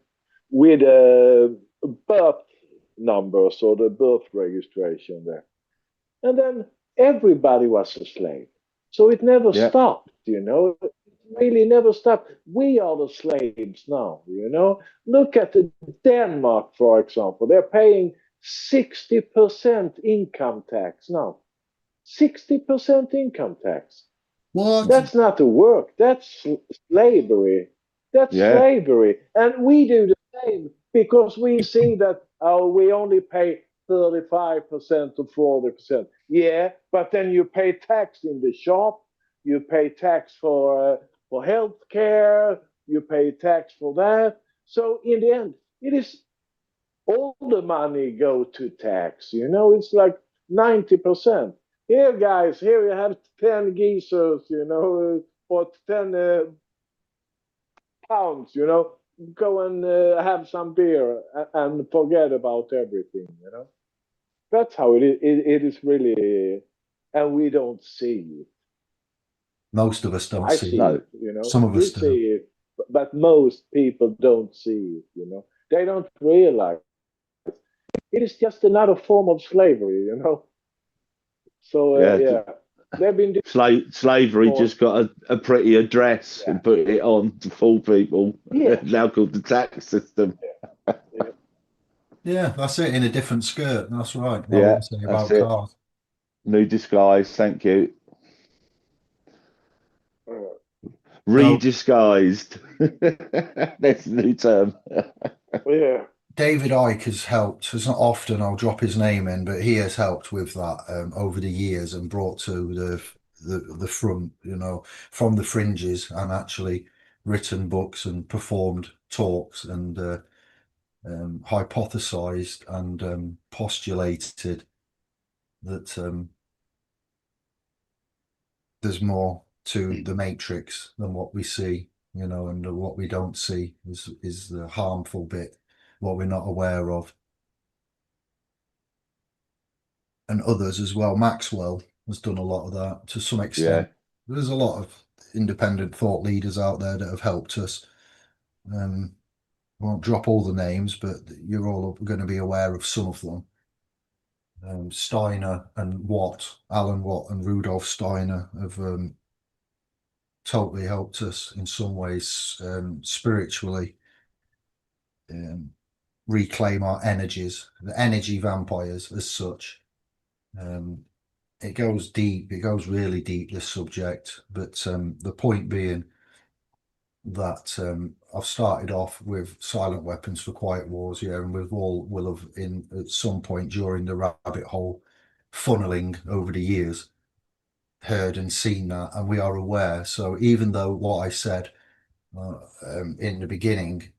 with birth numbers or the birth registration there. And then everybody was a slave. So it never Yeah. stopped, you know. It really never stopped. We are the slaves now, you know. Look at Denmark, for example. They're paying 60% income tax now. 60% income tax. What? That's not a work. That's slavery. That's Yeah. slavery. And we do the same because we see that we only pay 35% to 40%. Yeah, but then you pay tax in the shop, you pay tax for health care, you pay tax for that. So in the end, it is all the money go to tax. You know, it's like 90%. Here, guys, here you have 10 geezers, you know, or 10 pounds, you know, go and have some beer and forget about everything, you know. That's how it is. It is really, and we don't see it. Most of us don't I see see it. No. it, you know. Some of You us do. see it, but most people don't see it, you know. They don't realize it is just another form of slavery, you know. So Yeah. yeah, they've been doing Slavery for just got a pretty address yeah, and put it on to fool people. yeah, Now called the tax system. yeah. Yeah, that's it, in a different skirt. That's right. I Yeah, wouldn't say that's about it. cars. New disguise. Thank you. Uh, So, Redisguised. That's a new term. yeah. David Icke has helped. It's not often I'll drop his name in, but he has helped with that over the years and brought to the front, from the fringes, and actually written books and performed talks and hypothesized and postulated that there's more to the matrix than what we see, and what we don't see is the harmful bit, what we're not aware of. And others as well. Maxwell has done a lot of that to some extent. Yeah. There's a lot of independent thought leaders out there that have helped us. I won't drop all the names, but you're all going to be aware of some of them. Steiner and Watt, Alan Watt and Rudolf Steiner have totally helped us in some ways spiritually reclaim our energies, the energy vampires as such. It goes deep, it goes really deep, this subject, but the point being that I've started off with silent weapons for quiet wars, and we've all will have at some point during the rabbit hole funneling over the years heard and seen that, and we are aware. So even though what I said in the beginning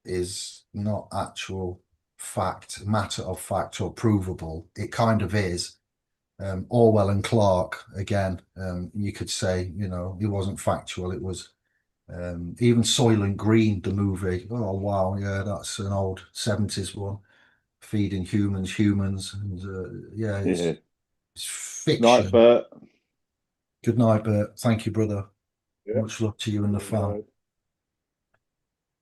is not actual fact, matter of fact or provable, it kind of is. Orwell and Clark, again, you could say, it wasn't factual, it was even Soylent Green, the movie. Oh wow, yeah, that's an old 70s one. Feeding humans, and it's fiction. Night, Bert. Good night, Bert. Thank you, brother. Yeah. Much love to you and the Good fam. night.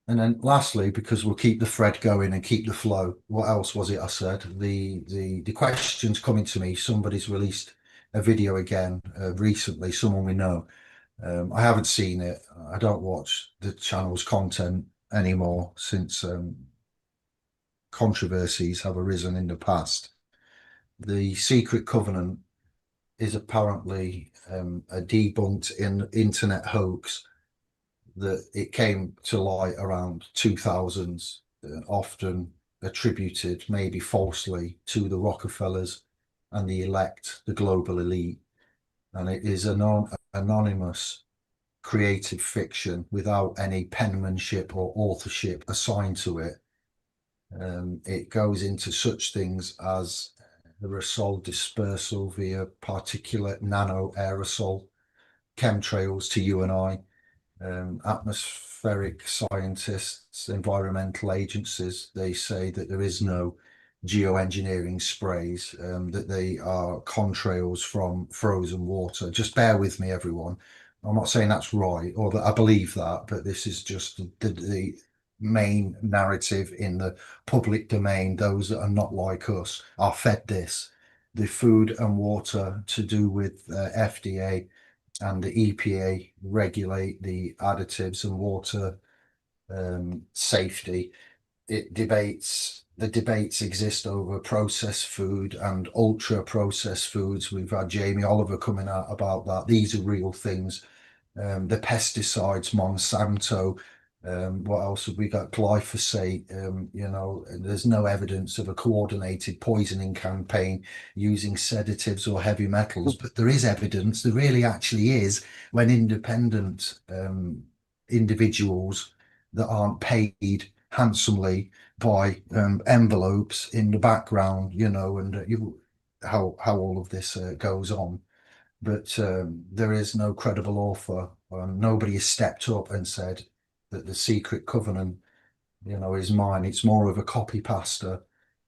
And then lastly, because we'll keep the thread going and keep the flow, what else was it I said? The questions coming to me, somebody's released a video again recently, someone we know. I haven't seen it. I don't watch the channel's content anymore since controversies have arisen in the past. The Secret Covenant is apparently a debunked internet hoax that it came to light around 2000s, often attributed, maybe falsely, to the Rockefellers and the elect, the global elite. And it is anonymous creative fiction without any penmanship or authorship assigned to it. It goes into such things as aerosol dispersal via particulate nano aerosol, chemtrails to you and I, atmospheric scientists, environmental agencies, they say that there is no geoengineering sprays, that they are contrails from frozen water. Just bear with me, everyone. I'm not saying that's right or that I believe that, but this is just the main narrative in the public domain. Those that are not like us are fed this. The food and water to do with FDA and the EPA regulate the additives and water safety. The debates exist over processed food and ultra processed foods. We've had Jamie Oliver coming out about that. These are real things. The pesticides, Monsanto, what else have we got? Glyphosate, there's no evidence of a coordinated poisoning campaign using sedatives or heavy metals, but there is evidence, there really actually is, when independent individuals that aren't paid handsomely by envelopes in the background, and how all of this goes on. But there is no credible author. Nobody has stepped up and said that the Secret Covenant, is mine. It's more of a copy pasta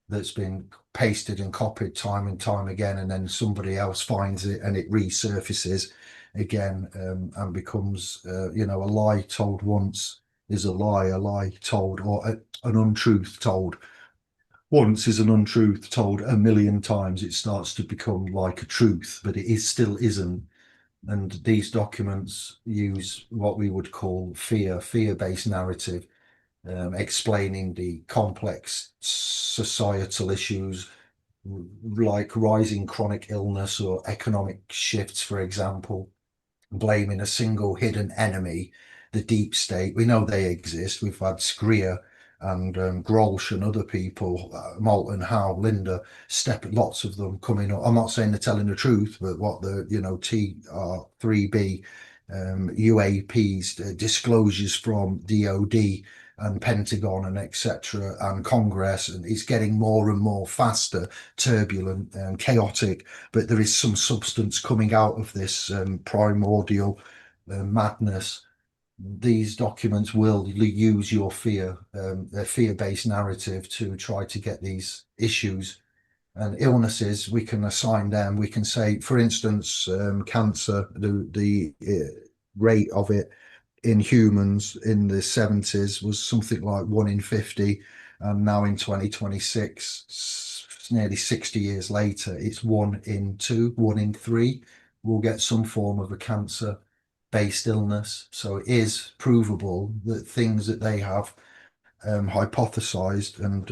that's been pasted and copied time and time again, and then somebody else finds it and it resurfaces again and becomes, a lie told once is a lie told, or an untruth told once is an untruth told a million times. It starts to become like a truth, but it still isn't. And these documents use what we would call fear-based narrative, explaining the complex societal issues like rising chronic illness or economic shifts, for example, blaming a single hidden enemy, the deep state. We know they exist. We've had Skria and Grolsch and other people, Moulton, Howe, Linda, lots of them coming up. I'm not saying they're telling the truth, but what the TR3B UAPs disclosures from DOD and Pentagon and etc. and Congress, and it's getting more and more faster, turbulent and chaotic. But there is some substance coming out of this primordial madness. These documents will use your a fear-based narrative to try to get these issues and illnesses. We can assign them. We can say, for instance, cancer, the rate of it in humans in the 70s was something like 1 in 50, and now in 2026, nearly 60 years later, it's 1 in 2, 1 in 3 will get some form of a cancer based illness. So it is provable that things that they have hypothesized and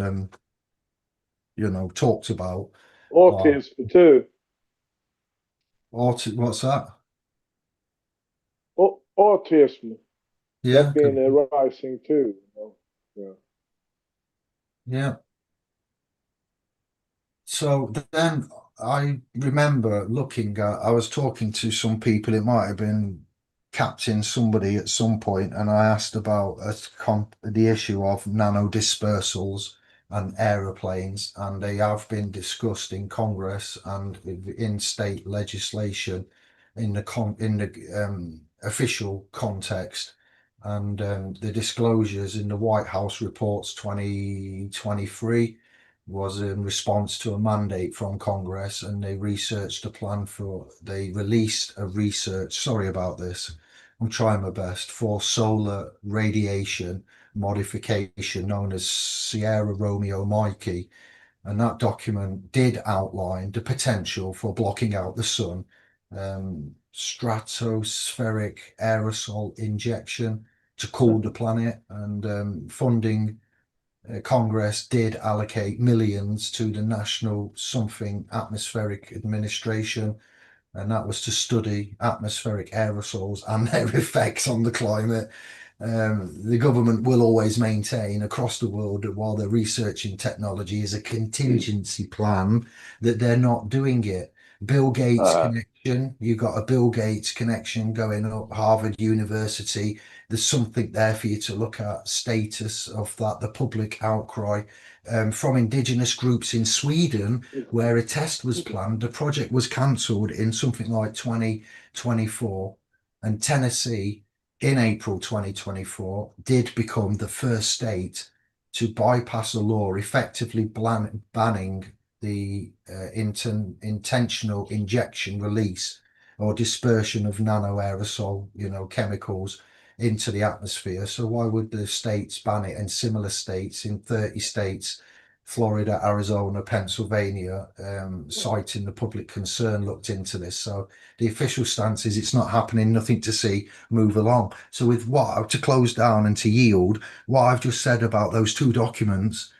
talked about are Autism too. what's that? Autism Yeah, has been rising too. Yeah. yeah. So then I remember looking at, I was talking to some people, it might have been Captain somebody at some point, and I asked about the issue of nano dispersals and aeroplanes, and they have been discussed in Congress and in state legislation in the official context. And the disclosures in the White House reports 2023 was in response to a mandate from Congress, and they released a research, sorry about this, I'm trying my best, for solar radiation modification known as Sierra Romeo Mikey. And that document did outline the potential for blocking out the sun, stratospheric aerosol injection to cool the planet, and funding. Congress did allocate millions to the National Something Atmospheric Administration, and that was to study atmospheric aerosols and their effects on the climate. The government will always maintain across the world that while they're researching technology is a contingency plan, that they're not doing it. Bill Gates connection, you got a Bill Gates connection going up, Harvard University. There's something there for you to look at, status of that, the public outcry from indigenous groups in Sweden, where a test was planned. The project was cancelled in something like 2024, and Tennessee in April 2024 did become the first state to bypass a law effectively banning the intentional injection, release, or dispersion of nanoaerosol, chemicals into the atmosphere. So why would the states ban it? And similar states in 30 states, Florida, Arizona, Pennsylvania, citing the public concern, looked into this. So the official stance is it's not happening, nothing to see, move along. So with to close down and to yield, what I've just said about those two documents,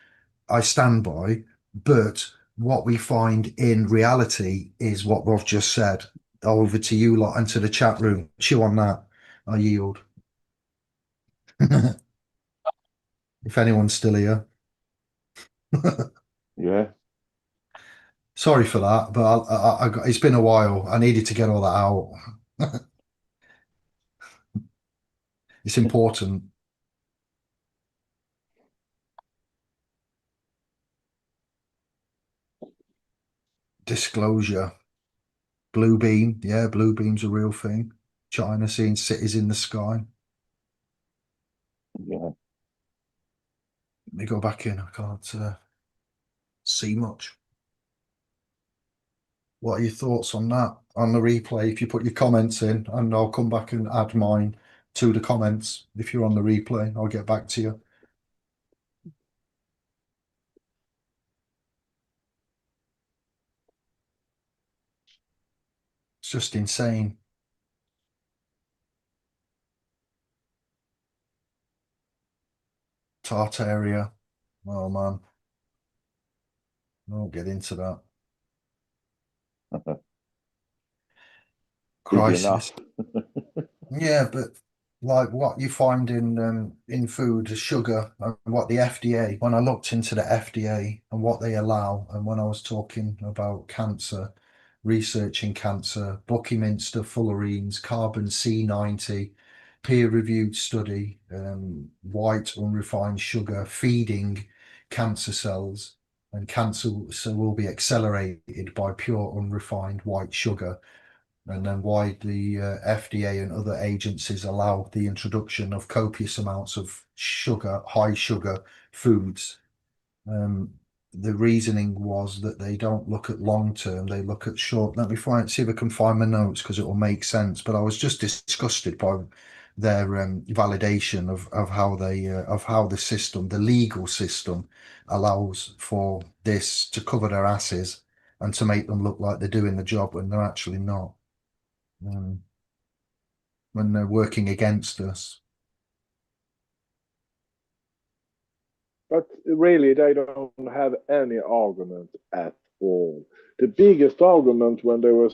I stand by, but what we find in reality is what we've just said. Over to you lot and to the chat room. Chew on that. I yield. If anyone's still here. Yeah. Sorry for that, but it's been a while. I needed to get all that out. It's important. Disclosure. Blue beam. Yeah, blue beam's a real thing. China seeing cities in the sky. Yeah. Let me go back in. I can't see much. What are your thoughts on that? On the replay, if you put your comments in, and I'll come back and add mine to the comments. If you're on the replay, I'll get back to you. It's just insane. Tartaria. Oh man. I won't get into that. Easy Crisis. enough. Yeah, but like what you find in food as sugar, and what the FDA, when I looked into the FDA and what they allow, and when I was talking about cancer, researching cancer, Buckminster fullerenes, carbon C90, peer-reviewed study, white unrefined sugar feeding cancer cells, and cancer so will be accelerated by pure unrefined white sugar, and then why the FDA and other agencies allow the introduction of copious amounts of sugar, high sugar foods. Um, the reasoning was that they don't look at long term, they look at short. Let me see if I can find my notes because it will make sense. But I was just disgusted by their validation of how they of how the system, the legal system, allows for this to cover their asses and to make them look like they're doing the job when they're actually not, um, when they're working against us. But really, they don't have any argument at all. The biggest argument when they were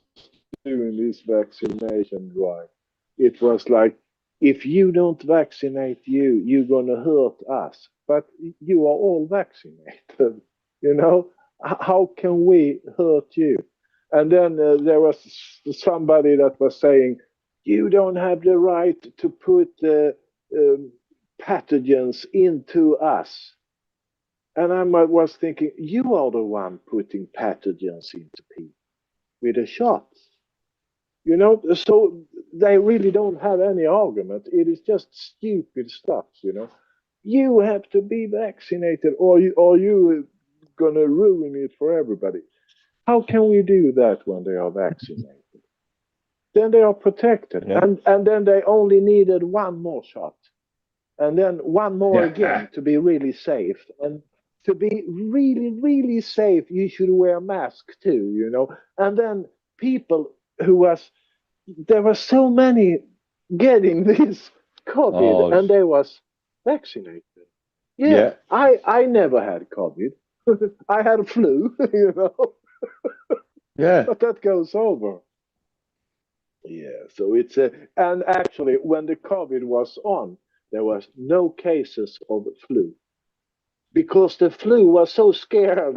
doing this vaccination drive, it was like, if you don't vaccinate you, you're gonna hurt us. But you are all vaccinated, you know. How can we hurt you? And then there was somebody that was saying, you don't have the right to put um, pathogens into us. And I was thinking, you are the one putting pathogens into people with the shots. You know, so they really don't have any argument. It is just stupid stuff, you know. You have to be vaccinated or you gonna ruin it for everybody. How can we do that when they are vaccinated? Then they are protected. Yeah. And then they only needed one more shot. And then one more again to be really safe. And to be really, really safe, you should wear a mask too, you know. And then people there were so many getting this COVID, Oh, and they was vaccinated. Yeah, I never had COVID. I had flu, you know, yeah. but that goes over. Yeah, so it's a, and actually, when the COVID was on, there was no cases of flu because the flu was so scared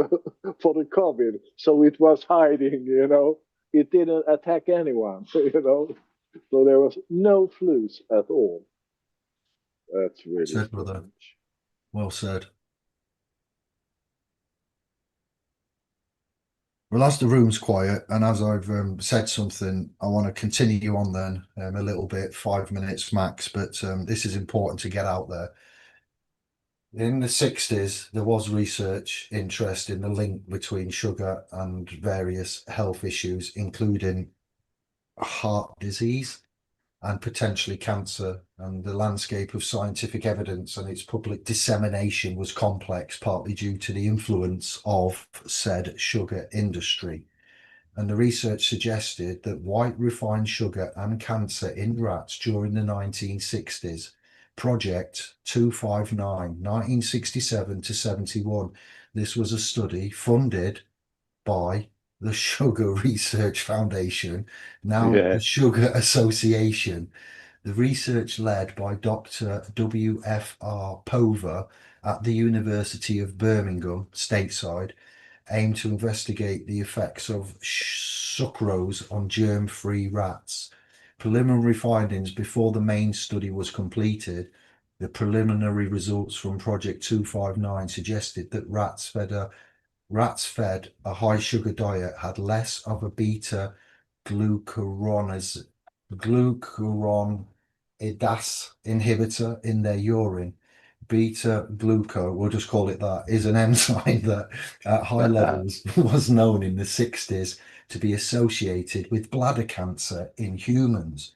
for the COVID, so it was hiding, you know. It didn't attack anyone, you know. So there was no flus at all. That's really Said, brother. strange. Well said. Well, as the room's quiet and as I've said something, I want to continue on then a little bit, 5 minutes max, but this is important to get out there. In the 60s, there was research interest in the link between sugar and various health issues, including heart disease and potentially cancer. And the landscape of scientific evidence and its public dissemination was complex, partly due to the influence of said sugar industry. And the research suggested that white refined sugar and cancer in rats during the 1960s. Project 259, 1967 to 71. This was a study funded by the Sugar Research Foundation, now the Yeah. Sugar Association. The research led by Dr. W.F.R. Pover at the University of Birmingham, stateside, aimed to investigate the effects of sucrose on germ-free rats. Preliminary findings before the main study was completed. The preliminary results from Project 259 suggested that rats fed a high sugar diet had less of a beta glucuronidase inhibitor in their urine. Beta gluco, we'll just call it that, is an enzyme that at high levels was known in the 60s to be associated with bladder cancer in humans.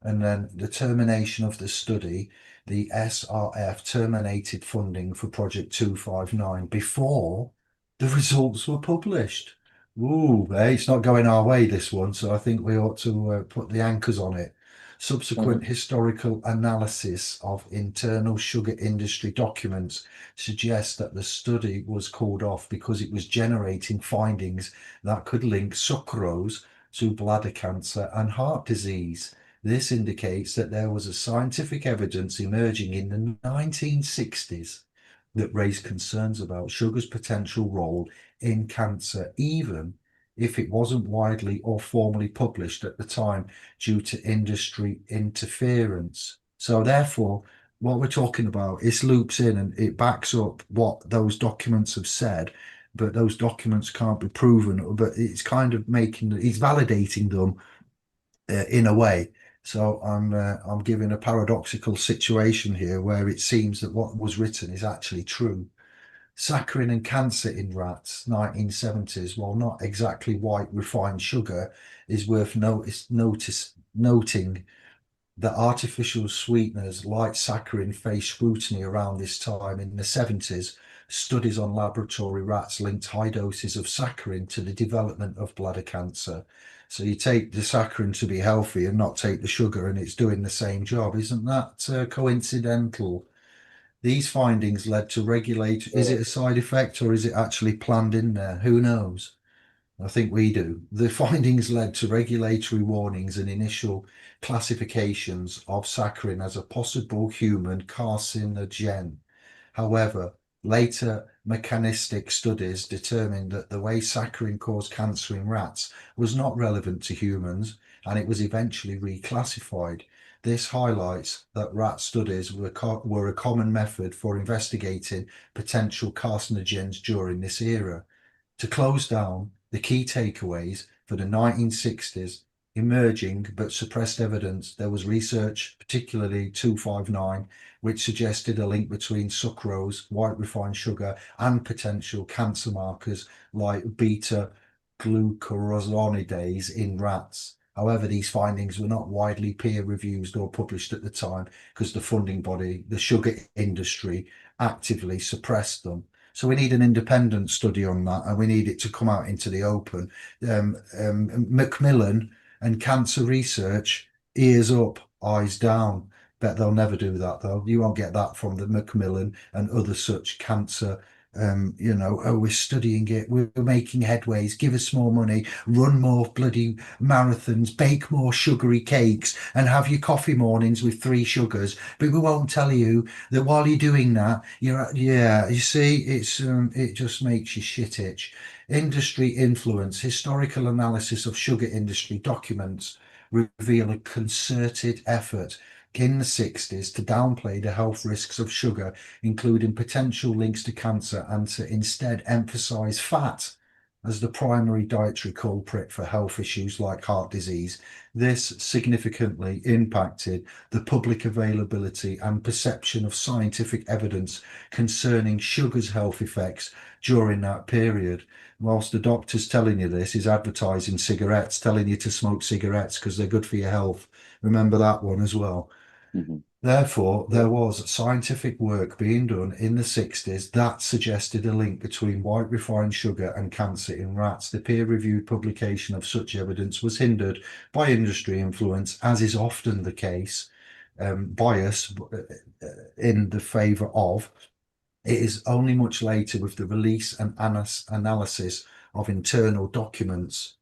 And then the termination of the study, the SRF terminated funding for Project 259 before the results were published. Ooh, hey, it's not going our way, this one, so I think we ought to put the anchors on it. Subsequent historical analysis of internal sugar industry documents suggests that the study was called off because it was generating findings that could link sucrose to bladder cancer and heart disease. This indicates that there was a scientific evidence emerging in the 1960s that raised concerns about sugar's potential role in cancer, even if it wasn't widely or formally published at the time due to industry interference. So therefore, what we're talking about, it loops in and it backs up what those documents have said, but those documents can't be proven, but it's kind of it's validating them in a way. So I'm giving a paradoxical situation here where it seems that what was written is actually true. Saccharin and cancer in rats, 1970s, while not exactly white refined sugar, is worth noting that artificial sweeteners like saccharin faced scrutiny around this time in the 70s. Studies on laboratory rats linked high doses of saccharin to the development of bladder cancer. So you take the saccharin to be healthy and not take the sugar, and it's doing the same job. Isn't that coincidental? These findings led to Is it a side effect or is it actually planned in there? Who knows? I think we do. The findings led to regulatory warnings and initial classifications of saccharin as a possible human carcinogen. However, later mechanistic studies determined that the way saccharin caused cancer in rats was not relevant to humans, and it was eventually reclassified. This highlights that rat studies were a common method for investigating potential carcinogens during this era. To close down, the key takeaways for the 1960s, emerging but suppressed evidence. There was research, particularly 259, which suggested a link between sucrose, white refined sugar, and potential cancer markers like beta glucuronidase in rats. However, these findings were not widely peer-reviewed or published at the time because the funding body, the sugar industry, actively suppressed them. So we need an independent study on that, and we need it to come out into the open. Macmillan and cancer research, ears up, eyes down. Bet they'll never do that though. You won't get that from the Macmillan and other such cancer. Oh, we're studying it, we're making headways, give us more money, run more bloody marathons, bake more sugary cakes, and have your coffee mornings with 3 sugars. But we won't tell you that while you're doing that, you see, it just makes you shit itch. Industry influence, historical analysis of sugar industry documents reveal a concerted effort in the 60s to downplay the health risks of sugar, including potential links to cancer, and to instead emphasize fat as the primary dietary culprit for health issues like heart disease. This significantly impacted the public availability and perception of scientific evidence concerning sugar's health effects during that period. Whilst the doctor's telling you this, he's advertising cigarettes, telling you to smoke cigarettes because they're good for your health. Remember that one as well. Mm-hmm. Therefore, there was scientific work being done in the 60s that suggested a link between white refined sugar and cancer in rats. The peer-reviewed publication of such evidence was hindered by industry influence, as is often the case, bias in the favour of. It is only much later, with the release and analysis of internal documents,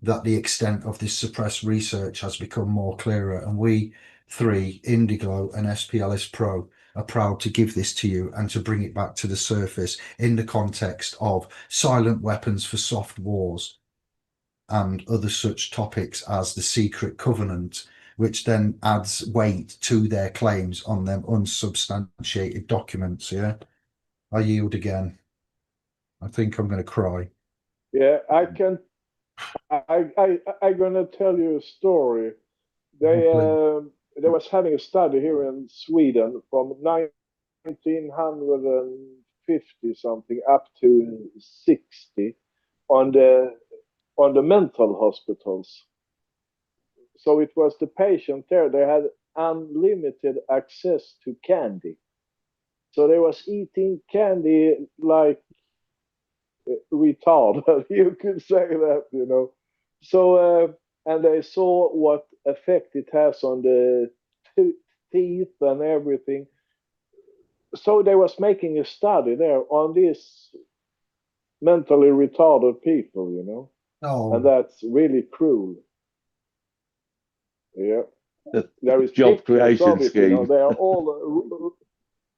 that the extent of this suppressed research has become more clearer, and we 3, Indigo and SPLS Pro, are proud to give this to you and to bring it back to the surface in the context of silent weapons for soft wars and other such topics as the secret covenant, which then adds weight to their claims on them unsubstantiated documents. Yeah, I yield again. I think I'm going to cry. Yeah, I'm gonna tell you a story. They was having a study here in Sweden from 1950 something up to 60 on the mental hospitals. So it was the patient there. They had unlimited access to candy. So they was eating candy like retarded. You could say that. So and they saw what effect it has on the teeth and everything. So they was making a study there on these mentally retarded people, and Oh, that's really cruel. Yeah. There is Job pictures creation of it, you know. scheme. They are all,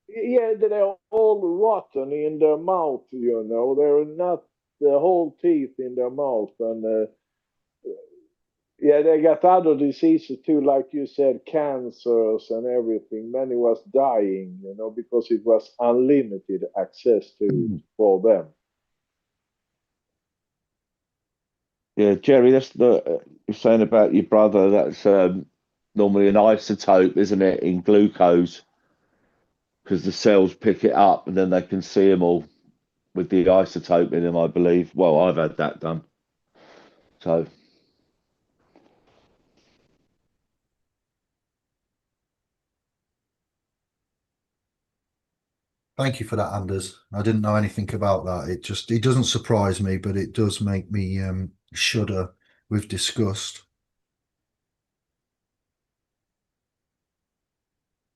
yeah, they are all rotten in their mouth, you know. They're not the whole teeth in their mouth, and yeah, they got other diseases too, like you said, cancers and everything. Many was dying, you know, because it was unlimited access to it for them. Yeah, Jerry, that's the you're saying about your brother. That's normally an isotope, isn't it, in glucose? Because the cells pick it up and then they can see them all with the isotope in them, I believe. Well, I've had that done. So, Thank you for that, Anders. I didn't know anything about that. It doesn't surprise me, but it does make me shudder with disgust.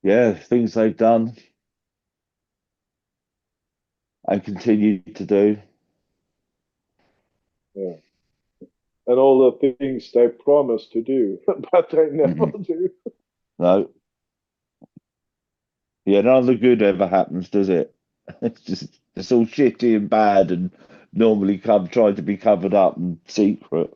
yeah, things they've done and continue to do. Yeah. And all the things they promise to do, but they never Mhm. do. No, yeah, none of the good ever happens, does it? It's all shitty and bad and normally come trying to be covered up and secret.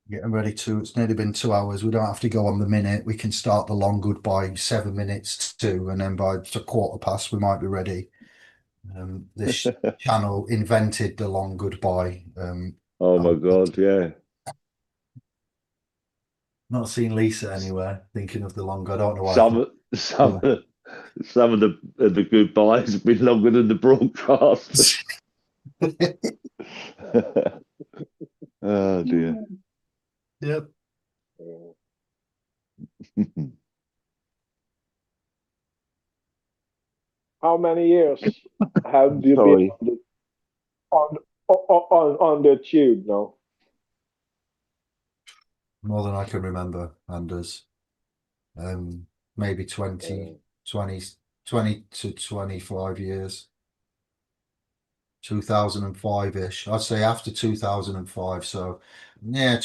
Getting ready to, it's nearly been 2 hours. We don't have to go on the minute. We can start the long goodbye 7 minutes to, and then by a quarter past, we might be ready. This channel invented the long goodbye. Oh my I'm God, yeah. not seen Lisa anywhere thinking of the long. I don't know why I thought. Some some some of the goodbyes have been longer than the broadcast. Oh dear. Yep. How many years have you been Sorry. on on the tube now? More than I can remember, Anders. Maybe Uh, 20 to 25 years. 2005-ish. I'd say after 2005. So yeah,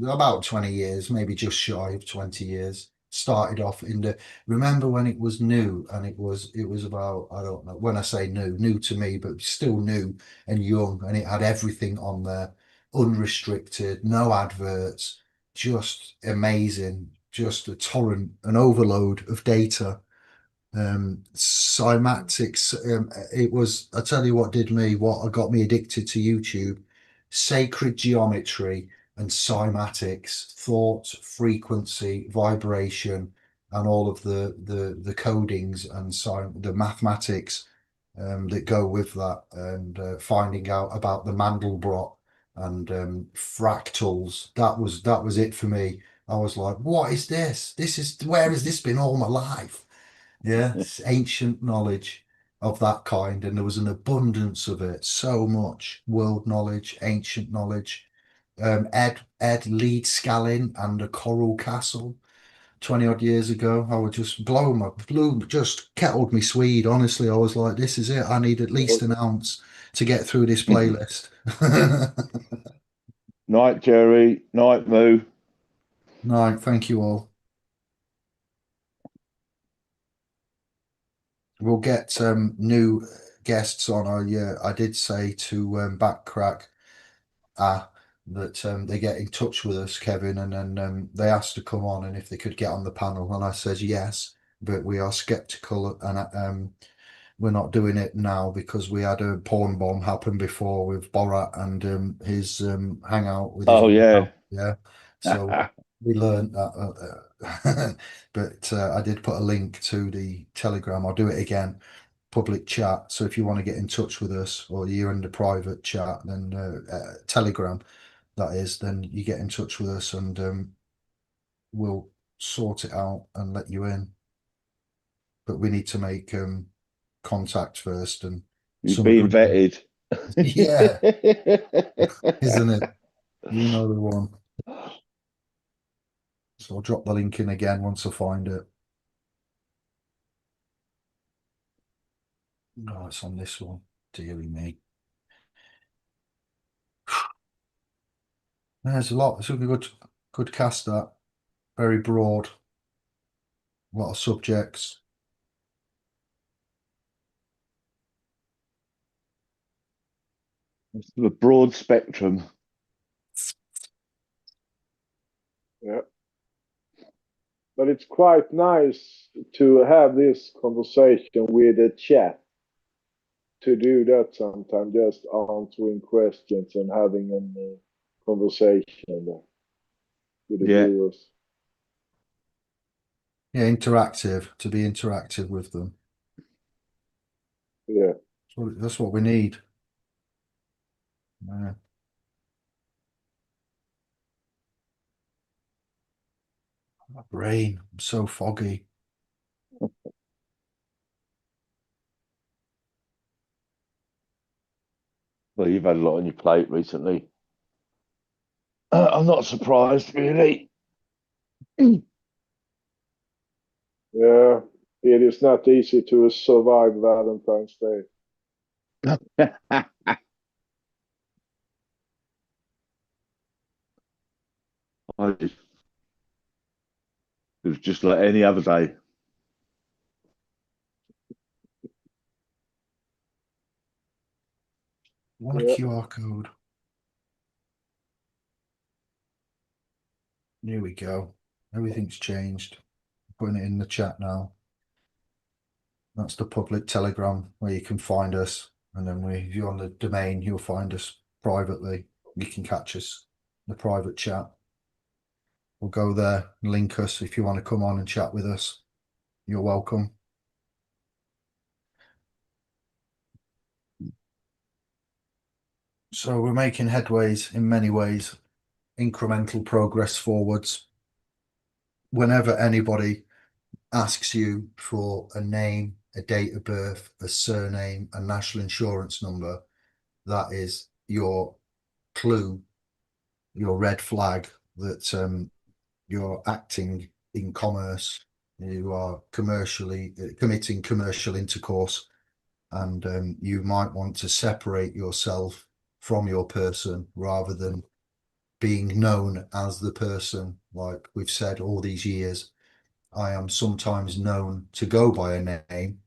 about 20 years, maybe just shy of 20 years. Started off in the, remember when it was new, and it was about, I don't know, when I say new to me, but still new and young, and it had everything on there, unrestricted, no adverts, just amazing, just a torrent, an overload of data. Cymatics, it was, I tell you what did me, what got me addicted to YouTube: sacred geometry and cymatics, thought, frequency, vibration, and all of the codings and the mathematics that go with that, and finding out about the Mandelbrot and fractals. That was it for me. I was like, what is this? Where has this been all my life? Yeah, it's ancient knowledge of that kind, and there was an abundance of it. So much world knowledge, ancient knowledge. Ed Lead Scallin and the Coral Castle 20 odd years ago. I would just just kettled me Swede. Honestly, I was like, this is it. I need at least an ounce to get through this playlist. Night, Jerry. Night, Moo. No, thank you all. We'll get new guests on. I did say to Backcrack that they get in touch with us, Kevin, and then they asked to come on and if they could get on the panel, and I says yes, but we are skeptical, and we're not doing it now because we had a porn bomb happen before with Borat and his hangout with his Oh yeah. yeah, so we learned that. But I did put a link to the Telegram. I'll do it again, public chat. So if you want to get in touch with us, or you're in the private chat, then Telegram, that is, then you get in touch with us, and we'll sort it out and let you in. But we need to make contact first, and You're some being agreement. vetted. Yeah, isn't it? You know the one. So I'll drop the link in again once I find it. No, it's on this one. Dearie me. There's a lot. It's a good cast, that. Very broad. A lot of subjects. It's a broad spectrum. Yeah. But it's quite nice to have this conversation with a chat, to do that sometimes, just answering questions and having a conversation with the Yeah. viewers. Yeah, interactive. To be interactive with them. Yeah. That's what we need. Yeah. My brain, I'm so foggy. Well, you've had a lot on your plate recently. I'm not surprised, really. Yeah. It is not easy to survive Valentine's Day. It was just like any other day. What a Yeah. QR code. Here we go. Everything's changed. Putting it in the chat now. That's the public Telegram where you can find us. And then if you're on the domain, you'll find us privately. You can catch us in the private chat. We'll go there and link us if you want to come on and chat with us. You're welcome. So we're making headways in many ways, incremental progress forwards. Whenever anybody asks you for a name, a date of birth, a surname, a national insurance number, that is your clue, your red flag that you're acting in commerce, you are commercially committing commercial intercourse, and you might want to separate yourself from your person rather than being known as the person. Like we've said all these years, I am sometimes known to go by a name,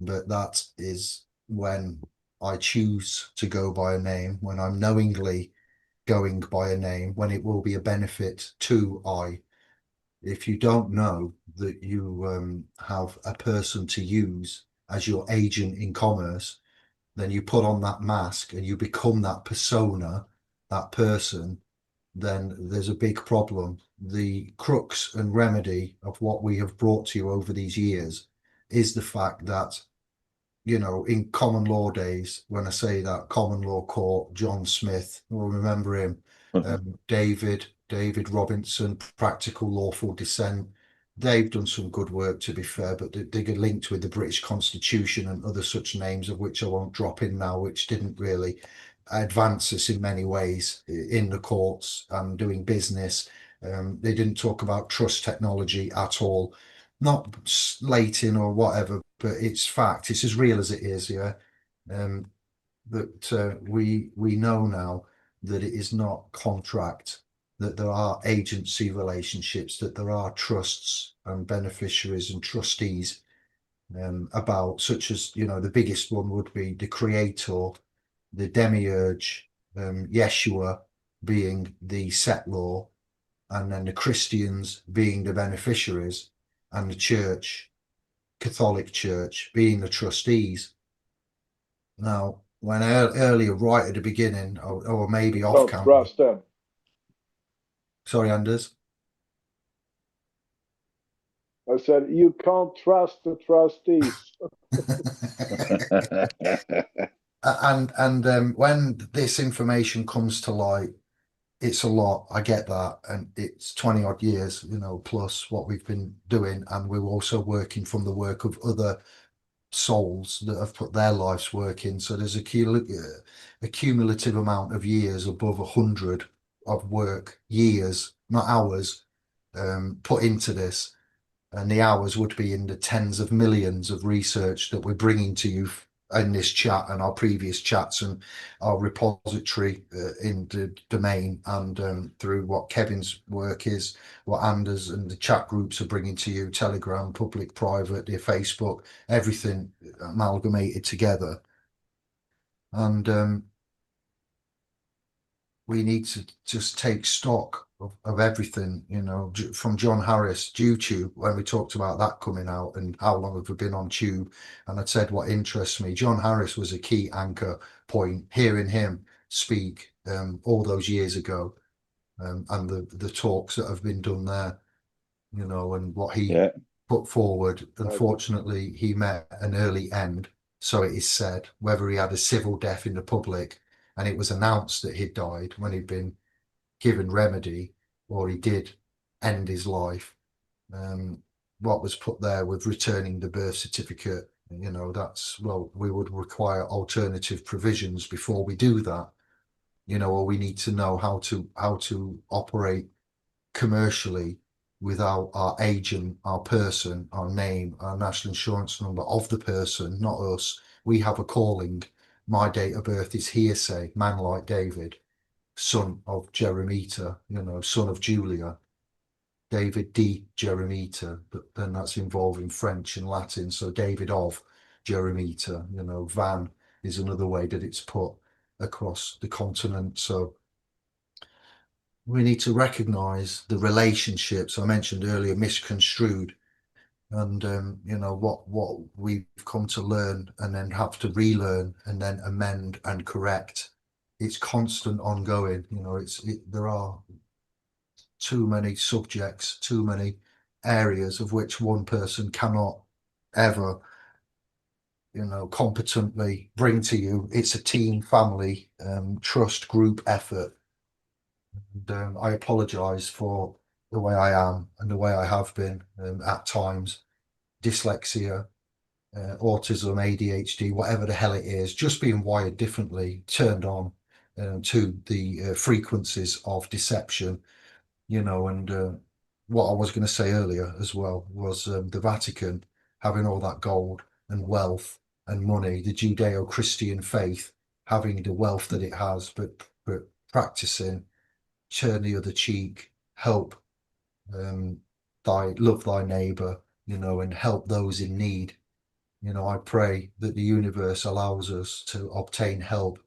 but that is when I choose to go by a name, when I'm knowingly going by a name, when it will be a benefit to I. If you don't know that you have a person to use as your agent in commerce, then you put on that mask and you become that persona, that person, then there's a big problem. The crux and remedy of what we have brought to you over these years is the fact that, you know, in common law days, when I say that, common law court, John Smith, we'll remember him, David Robinson, Practical Lawful Dissent. They've done some good work, to be fair, but they get linked with the British Constitution and other such names, of which I won't drop in now, which didn't really advance us in many ways in the courts and doing business. They didn't talk about trust technology at all, not slating or whatever, but it's fact. It's as real as it is. Yeah, that we know now that it is not contract, that there are agency relationships, that there are trusts and beneficiaries and trustees, about, such as, you know, the biggest one would be the creator, the demiurge, Yeshua being the settlor, and then the Christians being the beneficiaries, and the church, Catholic Church, being the trustees. Now, when earlier, right at the beginning, or maybe off Don't camera, trust them. sorry, Anders. I said, you can't trust the trustees. And when this information comes to light, it's a lot. I get that, and it's 20 odd years, you know, plus what we've been doing, and we're also working from the work of other souls that have put their life's work in. So there's a cumulative amount of years, above 100 of work, years, not hours, put into this. And the hours would be in the tens of millions of research that we're bringing to you in this chat and our previous chats and our repository in the domain, and through what Kevin's work is, what Anders and the chat groups are bringing to you, Telegram, public, private, your Facebook, everything amalgamated together. And we need to just take stock of everything, you know, from John Harris, YouTube, when we talked about that coming out and how long have we been on Tube. And I said what interests me. John Harris was a key anchor point, hearing him speak all those years ago, and the talks that have been done there, you know, and what he put forward. Unfortunately, he met an early end, so it is said, whether he had a civil death in the public and it was announced that he'd died when he'd been given remedy, or he did end his life. What was put there with returning the birth certificate, you know, that's, well, we would require alternative provisions before we do that, you know, or we need to know how to operate commercially without our agent, our person, our name, our national insurance number of the person, not us. We have a calling. My date of birth is hearsay, man like David, son of Jeremita, you know, son of Julia, David D. Jeremita, but then that's involving French and Latin. So David of Jeremita, you know, Van is another way that it's put across the continent. So we need to recognize the relationships I mentioned earlier, misconstrued, and you know, what we've come to learn and then have to relearn and then amend and correct. It's constant, ongoing. You know, there are too many subjects, too many areas of which one person cannot ever, you know, competently bring to you. It's a team, family, trust, group effort. And I apologize for the way I am and the way I have been at times. Dyslexia, autism, ADHD, whatever the hell it is, just being wired differently, turned on to the frequencies of deception, you know. And what I was going to say earlier as well was the Vatican having all that gold and wealth and money, the Judeo-Christian faith having the wealth that it has, but practicing turn the other cheek, help, love thy neighbor, you know, and help those in need. You know, I pray that the universe allows us to obtain help.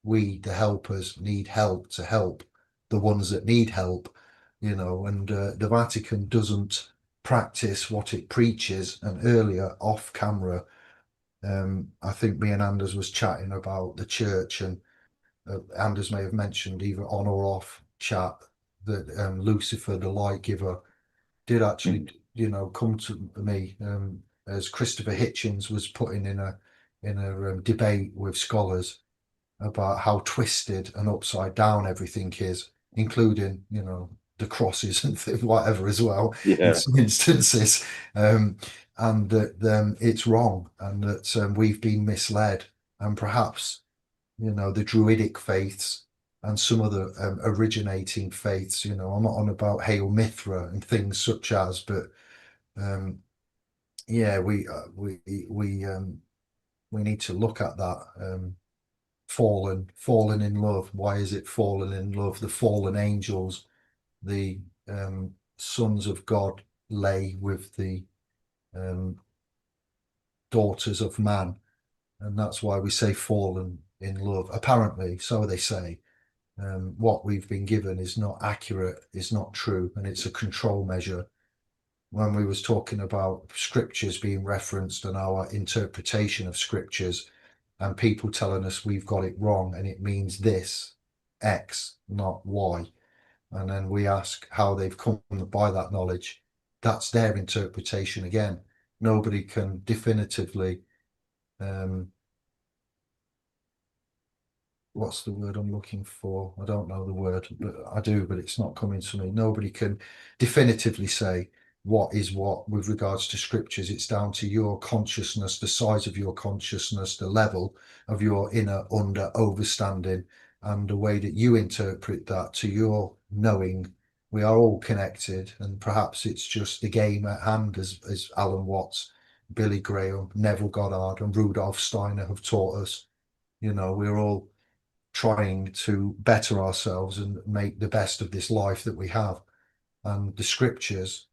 We, the helpers, need help to help the ones that need help, you know. And the Vatican doesn't practice what it preaches. And earlier, off camera, I think me and Anders was chatting about the church, and Anders may have mentioned either on or off chat that Lucifer, the light giver, did actually, you know, come to me, as Christopher Hitchens was putting in a debate with scholars about how twisted and upside down everything is, including, you know, the crosses and whatever as well in some instances, and that it's wrong, and that we've been misled, and perhaps, you know, the Druidic faiths and some other originating faiths, you know, I'm not on about Hail Mithra and things such as, but yeah, we need to look at that. Fallen in love. Why is it fallen in love? The fallen angels, the sons of God lay with the daughters of man, and that's why we say fallen in love. Apparently, so they say. What we've been given is not accurate, is not true, and it's a control measure. When we was talking about scriptures being referenced and our interpretation of scriptures, and people telling us we've got it wrong and it means this, X, not Y. And then we ask how they've come by that knowledge. That's their interpretation again. Nobody can definitively, what's the word I'm looking for? I don't know the word, but I do, but it's not coming to me. Nobody can definitively say what is what with regards to scriptures. It's down to your consciousness, the size of your consciousness, the level of your inner under overstanding, and the way that you interpret that to your knowing. We are all connected, and perhaps it's just the game at hand, as Alan Watts Billy Graham, Neville Goddard, and Rudolf Steiner have taught us. You know, we're all trying to better ourselves and make the best of this life that we have. And the scriptures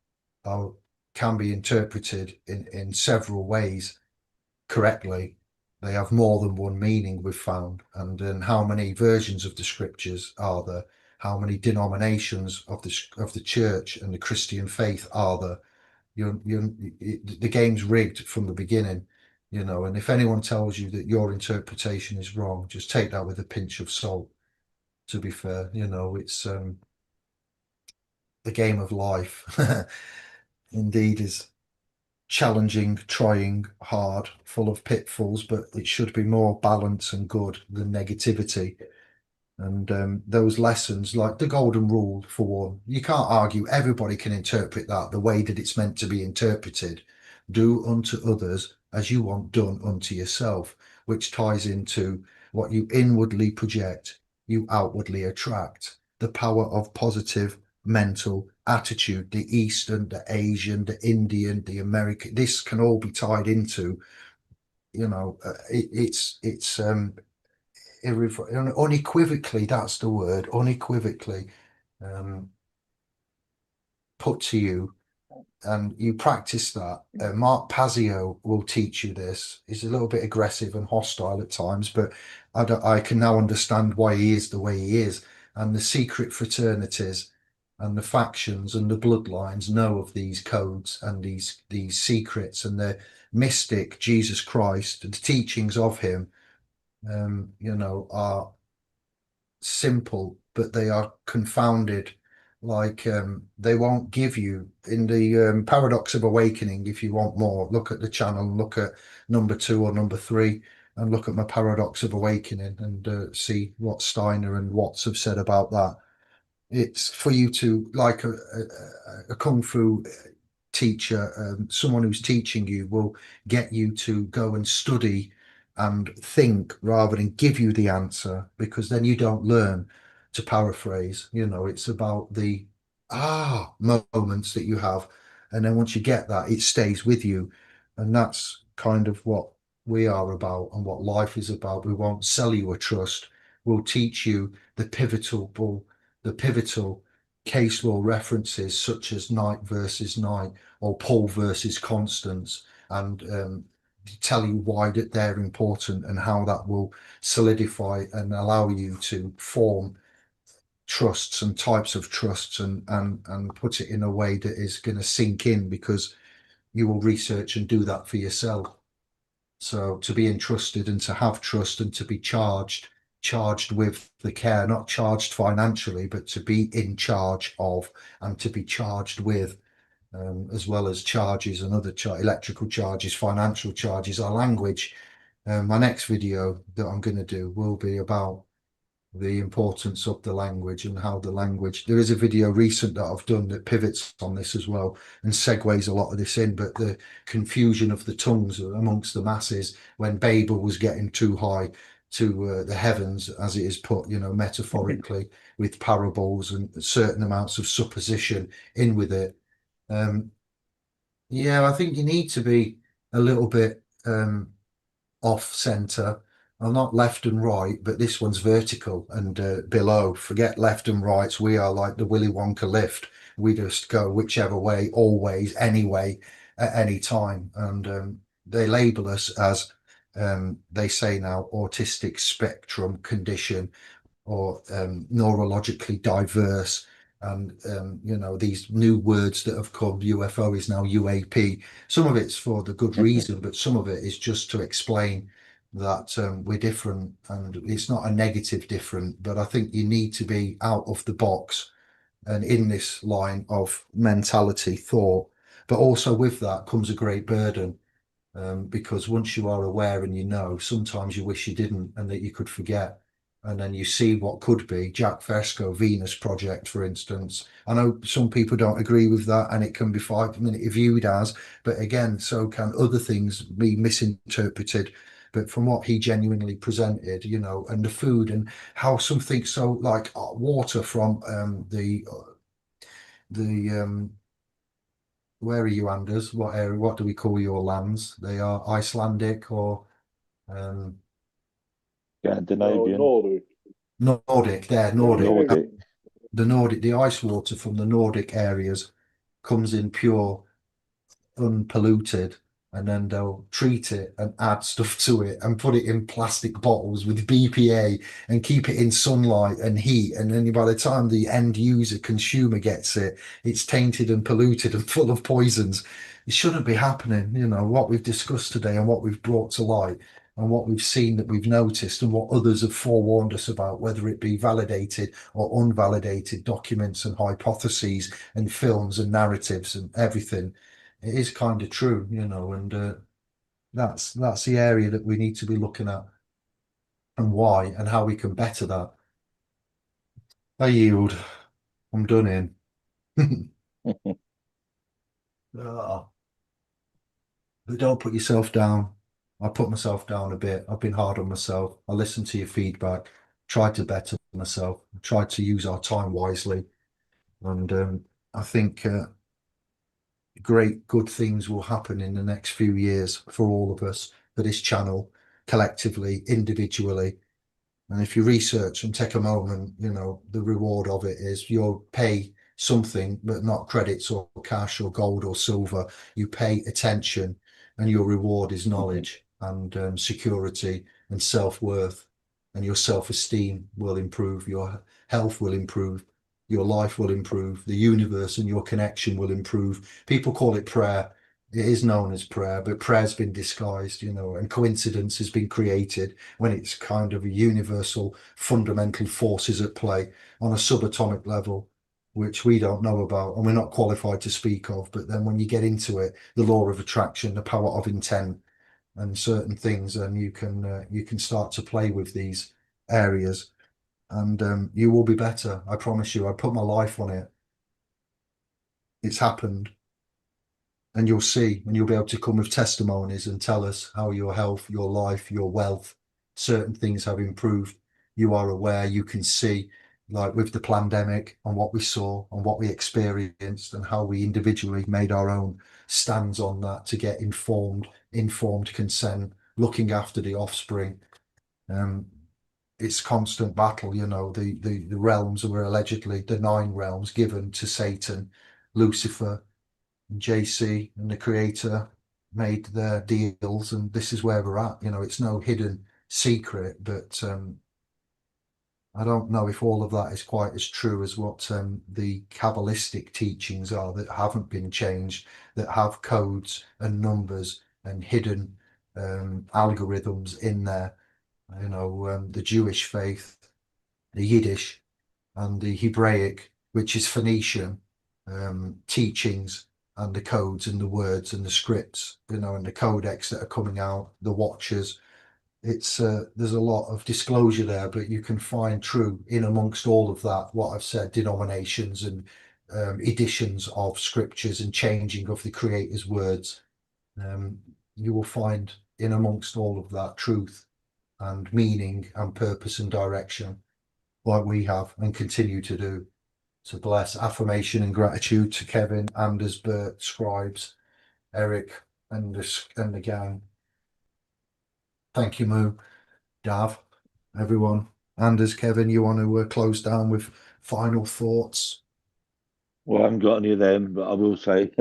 are, can be interpreted in several ways correctly. They have more than one meaning, we've found. And then how many versions of the scriptures are there? How many denominations of the church and the Christian faith are there? The game's rigged from the beginning, you know. And if anyone tells you that your interpretation is wrong, just take that with a pinch of salt. To be fair, you know, it's the game of life. Indeed, is challenging, trying hard, full of pitfalls, but it should be more balance and good than negativity. And those lessons, like the golden rule, for one, you can't argue. Everybody can interpret that the way that it's meant to be interpreted. Do unto others as you want done unto yourself, which ties into what you inwardly project, you outwardly attract. The power of positive mental attitude, the Eastern, the Asian, the Indian, the American, this can all be tied into, you know, it's unequivocally, that's the word, unequivocally put to you, and you practice that. Mark Pazio will teach you this. He's a little bit aggressive and hostile at times, but I can now understand why he is the way he is. And the secret fraternities and the factions and the bloodlines know of these codes and these secrets, and the mystic Jesus Christ, the teachings of him, you know, are simple, but they are confounded. Like they won't give you in the paradox of awakening. If you want more, look at the channel, look at number 2 or number 3, and look at my paradox of awakening and see what Steiner and Watts have said about that. It's for you to, like a kung fu teacher, someone who's teaching you will get you to go and study and think rather than give you the answer, because then you don't learn. To paraphrase, you know, it's about the moments that you have, and then once you get that, it stays with you. And that's kind of what we are about and what life is about. We won't sell you a trust. We'll teach you the pivotal case law references, such as Knight versus Knight or Paul versus Constance, and tell you why that they're important and how that will solidify and allow you to form trusts and types of trusts, and put it in a way that is going to sink in, because you will research and do that for yourself. So to be entrusted and to have trust and to be charged with the care, not charged financially, but to be in charge of and to be charged with, as well as charges and other electrical charges, financial charges, our language. My next video that I'm going to do will be about the importance of the language and how the language, there is a video recent that I've done that pivots on this as well and segues a lot of this in, but the confusion of the tongues amongst the masses when Babel was getting too high to the heavens, as it is put, you know, metaphorically, with parables and certain amounts of supposition in with it. Yeah, I think you need to be a little bit off center. Well, not left and right, but this one's vertical and below. Forget left and rights. We are like the Willy Wonka lift. We just go whichever way, always, anyway, at any time. And they label us as, they say now, autistic spectrum condition, or neurologically diverse. And you know, these new words that have come, UFO is now UAP. Some of it's for the good reason, but some of it is just to explain that we're different, and it's not a negative different, but I think you need to be out of the box and in this line of mentality, thought. But also with that comes a great burden, because once you are aware and you know, sometimes you wish you didn't and that you could forget. And then you see what could be. Jack Fresco, Venus Project, for instance. I know some people don't agree with that, and it can be 5 minute viewed as, but again, so can other things be misinterpreted. But from what he genuinely presented, you know, and the food and how something so like water from the where are you, Anders? What area? What do we call your lands? They are Icelandic or um, No, Scandinavian, Nordic. Nordic? There, Yeah, Nordic. Nordic. The Nordic, the ice water from the Nordic areas comes in pure, unpolluted, and then they'll treat it and add stuff to it and put it in plastic bottles with BPA and keep it in sunlight and heat. And then by the time the end user consumer gets it, it's tainted and polluted and full of poisons. It shouldn't be happening. You know, what we've discussed today and what we've brought to light and what we've seen that we've noticed and what others have forewarned us about, whether it be validated or unvalidated documents and hypotheses and films and narratives and everything. It is kind of true, you know, and that's the area that we need to be looking at and why and how we can better that. I yield. I'm done in. Ah, but don't put yourself down. I put myself down a bit. I've been hard on myself. I listened to your feedback, tried to better myself, tried to use our time wisely, and I think great good things will happen in the next few years for all of us, for this channel, collectively, individually. And if you research and take a moment, you know, the reward of it is you'll pay something, but not credits or cash or gold or silver. You pay attention, and your reward is knowledge and security and self-worth. And your self-esteem will improve, your health will improve, your life will improve, the universe and your connection will improve. People call it prayer. It is known as prayer, but prayer's been disguised, you know, and coincidence has been created when it's kind of a universal fundamental forces at play on a subatomic level, which we don't know about and we're not qualified to speak of. But then when you get into it, the law of attraction, the power of intent, and certain things, and you can start to play with these areas, and you will be better. I promise you. I put my life on it. It's happened. And you'll see, and you'll be able to come with testimonies and tell us how your health, your life, your wealth, certain things have improved. You are aware, you can see, like with the pandemic and what we saw and what we experienced and how we individually made our own stands on that to get informed consent, looking after the offspring. Um, it's constant battle, you know, the realms were allegedly the 9 realms given to Satan, Lucifer, JC and the creator made their deals, and this is where we're at. You know, it's no hidden secret, but I don't know if all of that is quite as true as what the Kabbalistic teachings are that haven't been changed, that have codes and numbers and hidden algorithms in there. You know, the Jewish faith, the Yiddish, and the Hebraic, which is Phoenician, teachings and the codes and the words and the scripts, you know, and the codex that are coming out, the watchers. It's there's a lot of disclosure there, but you can find true in amongst all of that, what I've said, denominations and editions of scriptures and changing of the creator's words. Um, you will find in amongst all of that truth and meaning and purpose and direction, like we have and continue to do. So bless, affirmation and gratitude to Kevin, Anders, Bert, Scribes, Eric, and the gang. Thank you, Moo, Dav, everyone. Anders, Kevin, you want to close down with final thoughts? Well, I haven't got any of them, but I will say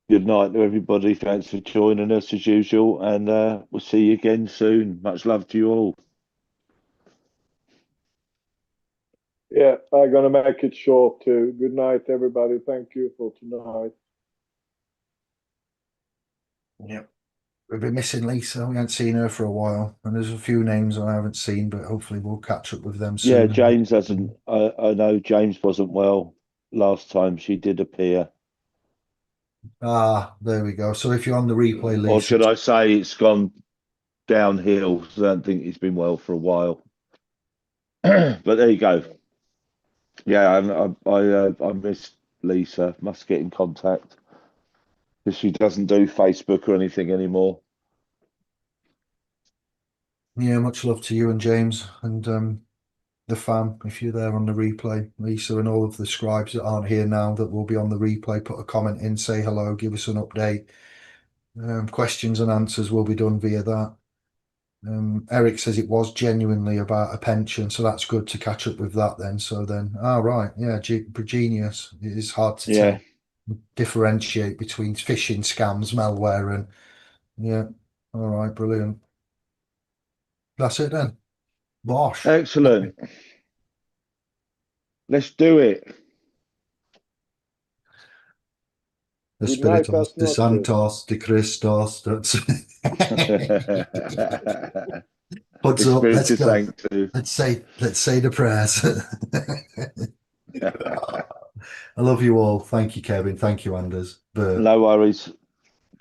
good night to everybody. Thanks for joining us as usual, and we'll see you again soon. Much love to you all. Yeah, I'm gonna make it short too. Good night, everybody. Thank you for tonight. Yep. We've been missing Lisa. We haven't seen her for a while, and there's a few names I haven't seen, but hopefully we'll catch up with them Yeah, soon. James hasn't. I know James wasn't well last time she did appear. Ah, there we go. So if you're on the replay, Or Lisa, should I say it's gone downhill? I don't think he's been well for a while. But there you go. Yeah, I miss Lisa. Must get in contact because she doesn't do Facebook or anything anymore. yeah, much love to you and James, and the fam, if you're there on the replay, Lisa, and all of the scribes that aren't here now that will be on the replay, put a comment in, say hello, give us an update. Questions and answers will be done via that. Eric says it was genuinely about a pension, so that's good to catch up with that then. So then, right, yeah, genius. It is hard to tell, differentiate between phishing, scams, malware, and yeah. All right, brilliant. That's it then. Bosh. Excellent. Let's do it. Good night, Espiritus de noches. Santos de Christos. That's what's up? Let's Espiritu go. Sanctus. Let's say the prayers. I love you all. Thank you, Kevin. Thank you, Anders. But No worries.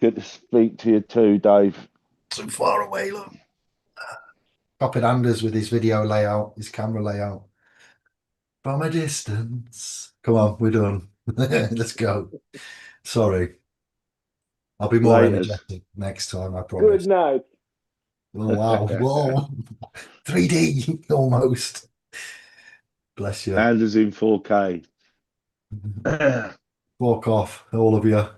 Good to speak to you too, Dave. so far away, look. Copied Anders with his video layout, his camera layout. From a distance. Come on, we're done. Let's go. Sorry. I'll be more Laters. energetic next time, I promise. Good night. Oh, wow. Whoa. 3D almost. Bless you. Anders in 4K. Walk off, all of you.